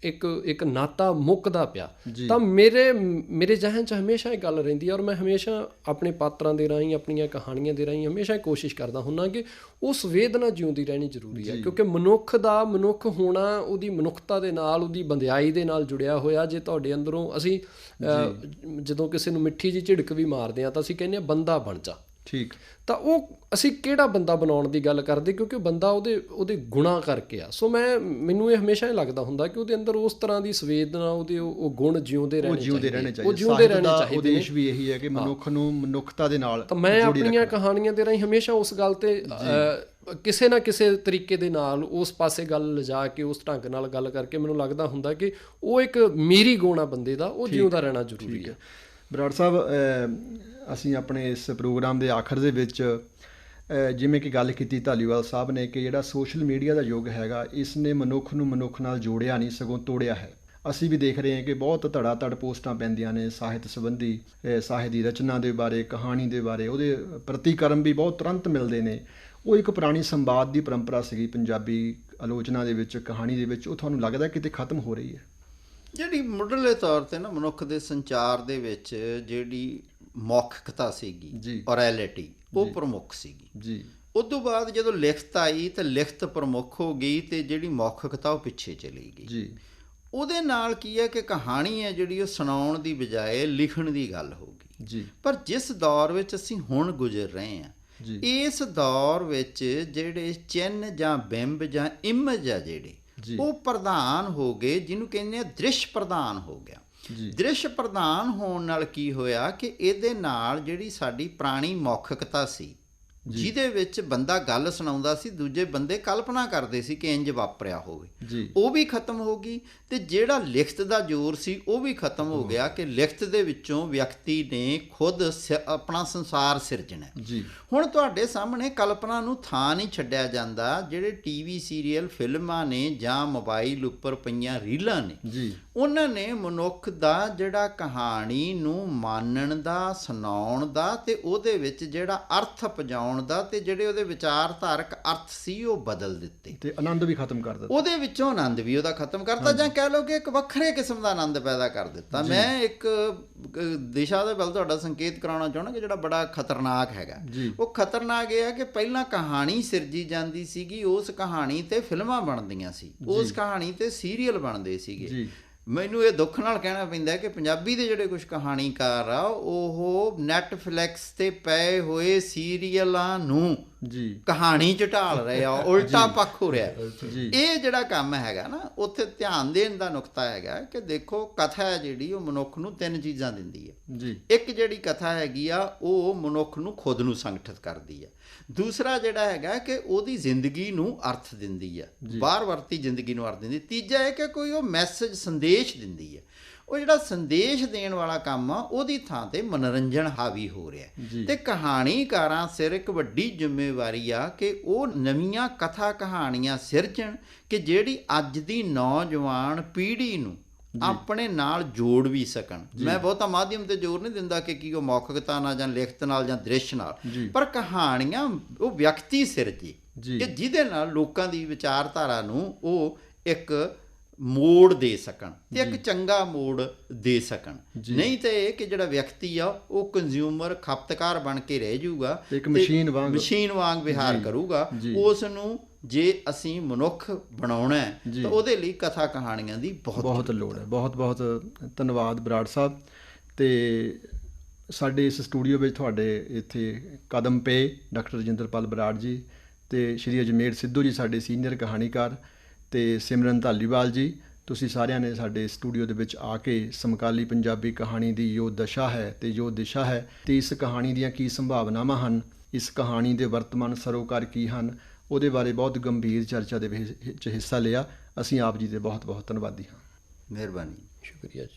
[SPEAKER 4] ਇੱਕ ਨਾਤਾ ਮੁੱਕਦਾ ਪਿਆ। ਤਾਂ ਮੇਰੇ ਜ਼ਿਹਨ 'ਚ ਹਮੇਸ਼ਾ ਇਹ ਗੱਲ ਰਹਿੰਦੀ ਹੈ ਔਰ ਮੈਂ ਹਮੇਸ਼ਾ ਆਪਣੇ ਪਾਤਰਾਂ ਦੇ ਰਾਹੀਂ, ਆਪਣੀਆਂ ਕਹਾਣੀਆਂ ਦੇ ਰਾਹੀਂ ਹਮੇਸ਼ਾ ਇਹ ਕੋਸ਼ਿਸ਼ ਕਰਦਾ ਹੁੰਦਾ ਕਿ ਉਹ ਸੰਵੇਦਨਾ ਜਿਉਂਦੀ ਰਹਿਣੀ ਜ਼ਰੂਰੀ ਹੈ। ਕਿਉਂਕਿ ਮਨੁੱਖ ਹੋਣਾ ਉਹਦੀ ਮਨੁੱਖਤਾ ਦੇ ਨਾਲ, ਉਹਦੀ ਬੰਦਿਆਈ ਦੇ ਨਾਲ ਜੁੜਿਆ ਹੋਇਆ। ਜੇ ਤੁਹਾਡੇ ਅੰਦਰੋਂ ਅਸੀਂ ਜਦੋਂ ਕਿਸੇ ਨੂੰ ਮਿੱਠੀ ਜਿਹੀ ਝਿੜਕ ਵੀ ਮਾਰਦੇ ਹਾਂ ਤਾਂ ਅਸੀਂ ਕਹਿੰਦੇ ਹਾਂ ਬੰਦਾ ਬਣ ਜਾ,
[SPEAKER 1] ਠੀਕ।
[SPEAKER 4] ਤਾਂ ਉਹ ਅਸੀਂ ਕਿਹੜਾ ਬੰਦਾ ਬਣਾਉਣ ਦੀ ਗੱਲ ਕਰਦੇ, ਕਿਉਂਕਿ ਉਹ ਬੰਦਾ ਉਹਦੇ ਗੁਣਾਂ ਕਰਕੇ ਆ। ਸੋ ਮੈਨੂੰ ਇਹ ਹਮੇਸ਼ਾ ਹੀ ਲੱਗਦਾ ਹੁੰਦਾ ਕਿ ਉਹਦੇ ਅੰਦਰ ਉਸ ਤਰ੍ਹਾਂ ਦੀ ਸੰਵੇਦਨਾ, ਉਹਦੇ ਉਹ ਗੁਣ ਜਿਉਂਦੇ ਰਹਿਣੇ ਚਾਹੀਦੇ।
[SPEAKER 1] ਉਹ ਜਿਉਂਦੇ ਰਹਿਣੇ ਚਾਹੀਦੇ। ਉਦੇਸ਼ ਵੀ ਇਹੀ ਹੈ ਕਿ ਮਨੁੱਖ ਨੂੰ ਮਨੁੱਖਤਾ ਦੇ ਨਾਲ।
[SPEAKER 4] ਤਾਂ ਮੈਂ ਆਪਣੀਆਂ ਕਹਾਣੀਆਂ ਦੇ ਰਾਹੀਂ ਹਮੇਸ਼ਾ ਉਸ ਗੱਲ ਤੇ ਕਿਸੇ ਨਾ ਕਿਸੇ ਤਰੀਕੇ ਦੇ ਨਾਲ ਉਸ ਪਾਸੇ ਗੱਲ ਲਿਜਾ ਕੇ, ਉਸ ਢੰਗ ਨਾਲ ਗੱਲ ਕਰਕੇ ਮੈਨੂੰ ਲੱਗਦਾ ਹੁੰਦਾ ਕਿ ਉਹ ਇੱਕ ਮੇਰੀ ਗੁਣ ਆ ਬੰਦੇ ਦਾ, ਉਹ ਜਿਉਂਦਾ ਰਹਿਣਾ ਜ਼ਰੂਰੀ ਹੈ।
[SPEAKER 1] ਬਰਾੜ ਸਾਹਿਬ, ਅਸੀਂ ਆਪਣੇ ਇਸ ਪ੍ਰੋਗਰਾਮ ਦੇ ਆਖਰ ਦੇ ਵਿੱਚ ਜਿਵੇਂ ਕਿ ਗੱਲ ਕੀਤੀ ਧਾਲੀਵਾਲ ਸਾਹਿਬ ਨੇ ਕਿ ਜਿਹੜਾ ਸੋਸ਼ਲ ਮੀਡੀਆ ਦਾ ਯੁੱਗ ਹੈਗਾ, ਇਸ ਨੇ ਮਨੁੱਖ ਨੂੰ ਮਨੁੱਖ ਨਾਲ ਜੋੜਿਆ ਨਹੀਂ, ਸਗੋਂ ਤੋੜਿਆ ਹੈ। ਅਸੀਂ ਵੀ ਦੇਖ ਰਹੇ ਹਾਂ ਕਿ ਬਹੁਤ ਧੜਾ ਧੜ ਪੋਸਟਾਂ ਪੈਂਦੀਆਂ ਨੇ ਸਾਹਿਤ ਸੰਬੰਧੀ, ਸਾਹਿਤ ਦੀ ਰਚਨਾ ਦੇ ਬਾਰੇ, ਕਹਾਣੀ ਦੇ ਬਾਰੇ, ਉਹਦੇ ਪ੍ਰਤੀਕਰਮ ਵੀ ਬਹੁਤ ਤੁਰੰਤ ਮਿਲਦੇ ਨੇ। ਉਹ ਇੱਕ ਪੁਰਾਣੀ ਸੰਵਾਦ ਦੀ ਪਰੰਪਰਾ ਸੀਗੀ ਪੰਜਾਬੀ ਆਲੋਚਨਾ ਦੇ ਵਿੱਚ, ਕਹਾਣੀ ਦੇ ਵਿੱਚ, ਉਹ ਤੁਹਾਨੂੰ ਲੱਗਦਾ ਕਿਤੇ ਖਤਮ ਹੋ ਰਹੀ ਹੈ?
[SPEAKER 2] ਜਿਹੜੀ ਮੁੱਢਲੇ ਤੌਰ ਤੇ ਨਾ ਮਨੁੱਖ ਦੇ ਸੰਚਾਰ ਦੇ ਵਿੱਚ ਜਿਹੜੀ ਮੌਖਿਕਤਾ ਸੀਗੀ, ਔਰੈਲਿਟੀ, ਉਹ ਪ੍ਰਮੁੱਖ ਸੀਗੀ
[SPEAKER 1] ਜੀ।
[SPEAKER 2] ਉਸ ਤੋਂ ਬਾਅਦ ਜਦੋਂ ਲਿਖਤ ਆਈ ਤਾਂ ਲਿਖਤ ਪ੍ਰਮੁੱਖ ਹੋ ਗਈ ਤੇ ਜਿਹੜੀ ਮੌਖਿਕਤਾ ਉਹ ਪਿੱਛੇ ਚਲੀ ਗਈ
[SPEAKER 1] ਜੀ।
[SPEAKER 2] ਉਹਦੇ ਨਾਲ ਕੀ ਹੈ ਕਿ ਕਹਾਣੀ ਹੈ ਜਿਹੜੀ ਉਹ ਸੁਣਾਉਣ ਦੀ ਬਜਾਏ ਲਿਖਣ ਦੀ ਗੱਲ ਹੋ ਗਈ
[SPEAKER 1] ਜੀ।
[SPEAKER 2] ਪਰ ਜਿਸ ਦੌਰ ਵਿੱਚ ਅਸੀਂ ਹੁਣ ਗੁਜ਼ਰ ਰਹੇ ਹਾਂ, ਇਸ ਦੌਰ ਵਿੱਚ ਜਿਹੜੇ ਚਿੰਨ੍ਹ ਜਾਂ ਬਿੰਬ ਜਾਂ ਇਮੇਜ ਆ ਜਿਹੜੇ, ਉਹ ਪ੍ਰਧਾਨ ਹੋ ਗਏ, ਜਿਹਨੂੰ ਕਹਿੰਦੇ ਆ ਦ੍ਰਿਸ਼ ਪ੍ਰਧਾਨ ਹੋ ਗਿਆ। ਦ੍ਰਿਸ਼ ਪ੍ਰਧਾਨ ਹੋਣ ਨਾਲ ਕੀ ਹੋਇਆ ਕਿ ਇਹਦੇ ਨਾਲ ਜਿਹੜੀ ਸਾਡੀ ਪੁਰਾਣੀ ਮੌਖਿਕਤਾ ਸੀ, ਜਿਹਦੇ ਵਿੱਚ ਬੰਦਾ ਗੱਲ ਸੁਣਾਉਂਦਾ ਸੀ, ਦੂਜੇ ਬੰਦੇ ਕਲਪਨਾ ਕਰਦੇ ਸੀ ਕਿ ਇੰਜ ਵਾਪਰਿਆ ਹੋਵੇ, ਉਹ ਵੀ ਖਤਮ ਹੋ ਗਈ। ਤੇ ਜਿਹੜਾ ਲਿਖਤ ਦਾ ਜ਼ੋਰ ਸੀ ਉਹ ਵੀ ਖਤਮ ਹੋ ਗਿਆ ਕਿ ਲਿਖਤ ਦੇ ਵਿੱਚੋਂ ਵਿਅਕਤੀ ਨੇ ਖੁਦ ਆਪਣਾ ਸੰਸਾਰ ਸਿਰਜਣਾ। ਹੁਣ ਤੁਹਾਡੇ ਸਾਹਮਣੇ ਕਲਪਨਾ ਨੂੰ ਥਾਂ ਨਹੀਂ ਛੱਡਿਆ ਜਾਂਦਾ। ਜਿਹੜੇ ਟੀਵੀ ਸੀਰੀਅਲ, ਫਿਲਮਾਂ ਨੇ ਜਾਂ ਮੋਬਾਈਲ ਉੱਪਰ ਪਈਆਂ ਰੀਲਾਂ ਨੇ, ਉਹਨਾਂ ਨੇ ਮਨੁੱਖ ਦਾ ਜਿਹੜਾ ਕਹਾਣੀ ਨੂੰ ਮਾਨਣ ਦਾ, ਸੁਣਾਉਣ ਦਾ ਤੇ ਉਹਦੇ ਵਿੱਚ ਜਿਹੜਾ ਅਰਥ ਪਜਾਉਣ ਦਾ ਤੇ ਜਿਹੜੇ ਉਹਦੇ ਵਿਚਾਰਧਾਰਕ ਅਰਥ ਸੀ ਉਹ ਬਦਲ ਦਿੱਤੇ
[SPEAKER 1] ਤੇ ਆਨੰਦ ਵੀ ਖਤਮ ਕਰ ਦਿੱਤਾ।
[SPEAKER 2] ਉਹਦੇ ਵਿੱਚੋਂ ਆਨੰਦ ਵੀ ਉਹਦਾ ਖਤਮ ਕਰਤਾ, ਜਾਂ ਕਹਿ ਲਓ ਕਿ ਇੱਕ ਵੱਖਰੇ ਕਿਸਮ ਦਾ ਆਨੰਦ ਪੈਦਾ ਕਰ ਦਿੱਤਾ। ਮੈਂ ਇੱਕ ਦਿਸ਼ਾ ਦੇ ਵੱਲ ਤੁਹਾਡਾ ਸੰਕੇਤ ਕਰਾਉਣਾ ਚਾਹੁੰਦਾ ਕਿ ਜਿਹੜਾ ਬੜਾ ਖਤਰਨਾਕ ਹੈਗਾ, ਉਹ ਖਤਰਨਾਕ ਇਹ ਹੈ ਕਿ ਪਹਿਲਾਂ ਕਹਾਣੀ ਸਿਰਜੀ ਜਾਂਦੀ ਸੀਗੀ, ਉਸ ਕਹਾਣੀ ਤੇ ਫਿਲਮਾਂ ਬਣਦੀਆਂ ਸੀ, ਉਸ ਕਹਾਣੀ ਤੇ ਸੀਰੀਅਲ ਬਣਦੇ ਸੀਗੇ। ਮੈਨੂੰ ਇਹ ਦੁੱਖ ਨਾਲ ਕਹਿਣਾ ਪੈਂਦਾ ਕਿ ਪੰਜਾਬੀ ਦੇ ਜਿਹੜੇ ਕੁਝ ਕਹਾਣੀਕਾਰ ਆ, ਉਹ ਨੈਟਫਲਿਕਸ ਤੇ ਪਏ ਹੋਏ ਸੀਰੀਅਲਾਂ ਨੂੰ ਕਹਾਣੀ ਚ ਢਾਲ ਰਹੇ ਆ, ਉਲਟਾ ਪੱਖ ਹੋ ਰਿਹਾ। ਇਹ ਜਿਹੜਾ ਕੰਮ ਹੈਗਾ ਨਾ, ਉੱਥੇ ਧਿਆਨ ਦੇਣ ਦਾ ਨੁਕਤਾ ਹੈਗਾ ਕਿ ਦੇਖੋ, ਕਥਾ ਹੈ ਜਿਹੜੀ ਉਹ ਮਨੁੱਖ ਨੂੰ 3 ਚੀਜ਼ਾਂ ਦਿੰਦੀ ਹੈ। ਇੱਕ ਜਿਹੜੀ ਕਥਾ ਹੈਗੀ ਆ, ਉਹ ਮਨੁੱਖ ਨੂੰ ਖੁਦ ਨੂੰ ਸੰਗਠਿਤ ਕਰਦੀ ਹੈ। ਦੂਸਰਾ ਜਿਹੜਾ ਹੈਗਾ ਕਿ ਉਹਦੀ ਜ਼ਿੰਦਗੀ ਨੂੰ ਅਰਥ ਦਿੰਦੀ ਹੈ, ਬਾਹਰ ਵਰਤੀ ਜ਼ਿੰਦਗੀ ਨੂੰ ਅਰਥ ਦਿੰਦੀ। ਤੀਜਾ ਹੈ ਕਿ ਕੋਈ ਉਹ ਮੈਸੇਜ, ਸੰਦੇਸ਼ ਦਿੰਦੀ ਹੈ। ਉਹ ਜਿਹੜਾ ਸੰਦੇਸ਼ ਦੇਣ ਵਾਲਾ ਕੰਮ ਆ, ਉਹਦੀ ਥਾਂ ਤੇ ਮਨੋਰੰਜਨ ਹਾਵੀ ਹੋ ਰਿਹਾ। ਤੇ ਕਹਾਣੀਕਾਰਾਂ ਸਿਰ ਇੱਕ ਵੱਡੀ ਜ਼ਿੰਮੇਵਾਰੀ ਆ ਕਿ ਉਹ ਨਵੀਆਂ ਕਥਾ ਕਹਾਣੀਆਂ ਸਿਰਜਣ ਕਿ ਜਿਹੜੀ ਅੱਜ ਦੀ ਨੌਜਵਾਨ ਪੀੜ੍ਹੀ ਨੂੰ ਆਪਣੇ ਨਾਲ ਜੋੜ ਵੀ ਸਕਣ। ਮੈਂ ਬਹੁਤਾ ਮਾਧਿਅਮ ਤੇ ਜ਼ੋਰ ਨਹੀਂ ਦਿੰਦਾ ਕਿ ਕੀ ਉਹ ਮੌਖਿਕਤਾ ਨਾਲ ਜਾਂ ਲਿਖਤ ਨਾਲ ਜਾਂ ਦ੍ਰਿਸ਼ ਨਾਲ, ਪਰ ਕਹਾਣੀਆਂ ਉਹ ਵਿਅਕਤੀ ਸਿਰਜੇ ਕਿ ਜਿਹਦੇ ਨਾਲ ਲੋਕਾਂ ਦੀ ਵਿਚਾਰਧਾਰਾ ਨੂੰ ਉਹ ਇੱਕ ਮੋੜ ਦੇ ਸਕਣ ਤੇ ਇੱਕ ਚੰਗਾ ਮੋੜ ਦੇ ਸਕਣ। ਨਹੀਂ ਤੇ ਇਹ ਕਿ ਜਿਹੜਾ ਵਿਅਕਤੀ ਆ ਉਹ ਕੰਜ਼ਿਊਮਰ, ਖਪਤਕਾਰ ਬਣ ਕੇ ਰਹਿ ਜਾਊਗਾ,
[SPEAKER 1] ਇੱਕ ਮਸ਼ੀਨ
[SPEAKER 2] ਵਾਂਗ ਵਿਹਾਰ ਕਰੂਗਾ। ਉਸ ਨੂੰ ਜੇ ਅਸੀਂ ਮਨੁੱਖ ਬਣਾਉਣਾ ਹੈ ਤਾਂ ਉਹਦੇ ਲਈ ਕਥਾ ਕਹਾਣੀਆਂ ਦੀ ਬਹੁਤ
[SPEAKER 1] ਲੋੜ ਹੈ। ਬਹੁਤ ਬਹੁਤ ਧੰਨਵਾਦ ਬਰਾੜ ਸਾਹਿਬ। ਤੇ ਸਾਡੇ ਇਸ ਸਟੂਡੀਓ ਵਿੱਚ ਤੁਹਾਡੇ ਇੱਥੇ ਕਦਮ ਪਏ ਡਾਕਟਰ ਰਜਿੰਦਰਪਾਲ ਬਰਾੜ ਜੀ ਤੇ ਸ਼੍ਰੀ ਅਜਮੇਰ ਸਿੱਧੂ ਜੀ, ਸਾਡੇ ਸੀਨੀਅਰ ਕਹਾਣੀਕਾਰ, ਤੇ ਸਿਮਰਨ ਧਾਲੀਵਾਲ ਜੀ। ਤੁਸੀਂ ਸਾਰਿਆਂ ਨੇ ਸਾਡੇ ਸਟੂਡੀਓ ਦੇ ਵਿੱਚ ਆ ਕੇ ਸਮਕਾਲੀ ਪੰਜਾਬੀ ਕਹਾਣੀ ਦੀ ਜੋ ਦਸ਼ਾ ਹੈ ਤੇ ਜੋ ਦਿਸ਼ਾ ਹੈ ਤੇ ਇਸ ਕਹਾਣੀ ਦੀਆਂ ਕੀ ਸੰਭਾਵਨਾਵਾਂ ਹਨ, ਇਸ ਕਹਾਣੀ ਦੇ ਵਰਤਮਾਨ ਸਰੋਕਾਰ ਕੀ ਹਨ, ਉਹਦੇ ਬਾਰੇ ਬਹੁਤ ਗੰਭੀਰ ਚਰਚਾ ਦੇ ਵਿੱਚ ਹਿੱਸਾ ਲਿਆ। ਅਸੀਂ ਆਪ ਜੀ ਦੇ ਬਹੁਤ ਬਹੁਤ ਧੰਨਵਾਦੀ ਹਾਂ।
[SPEAKER 2] ਮਿਹਰਬਾਨੀ,
[SPEAKER 4] ਸ਼ੁਕਰੀਆ ਜੀ।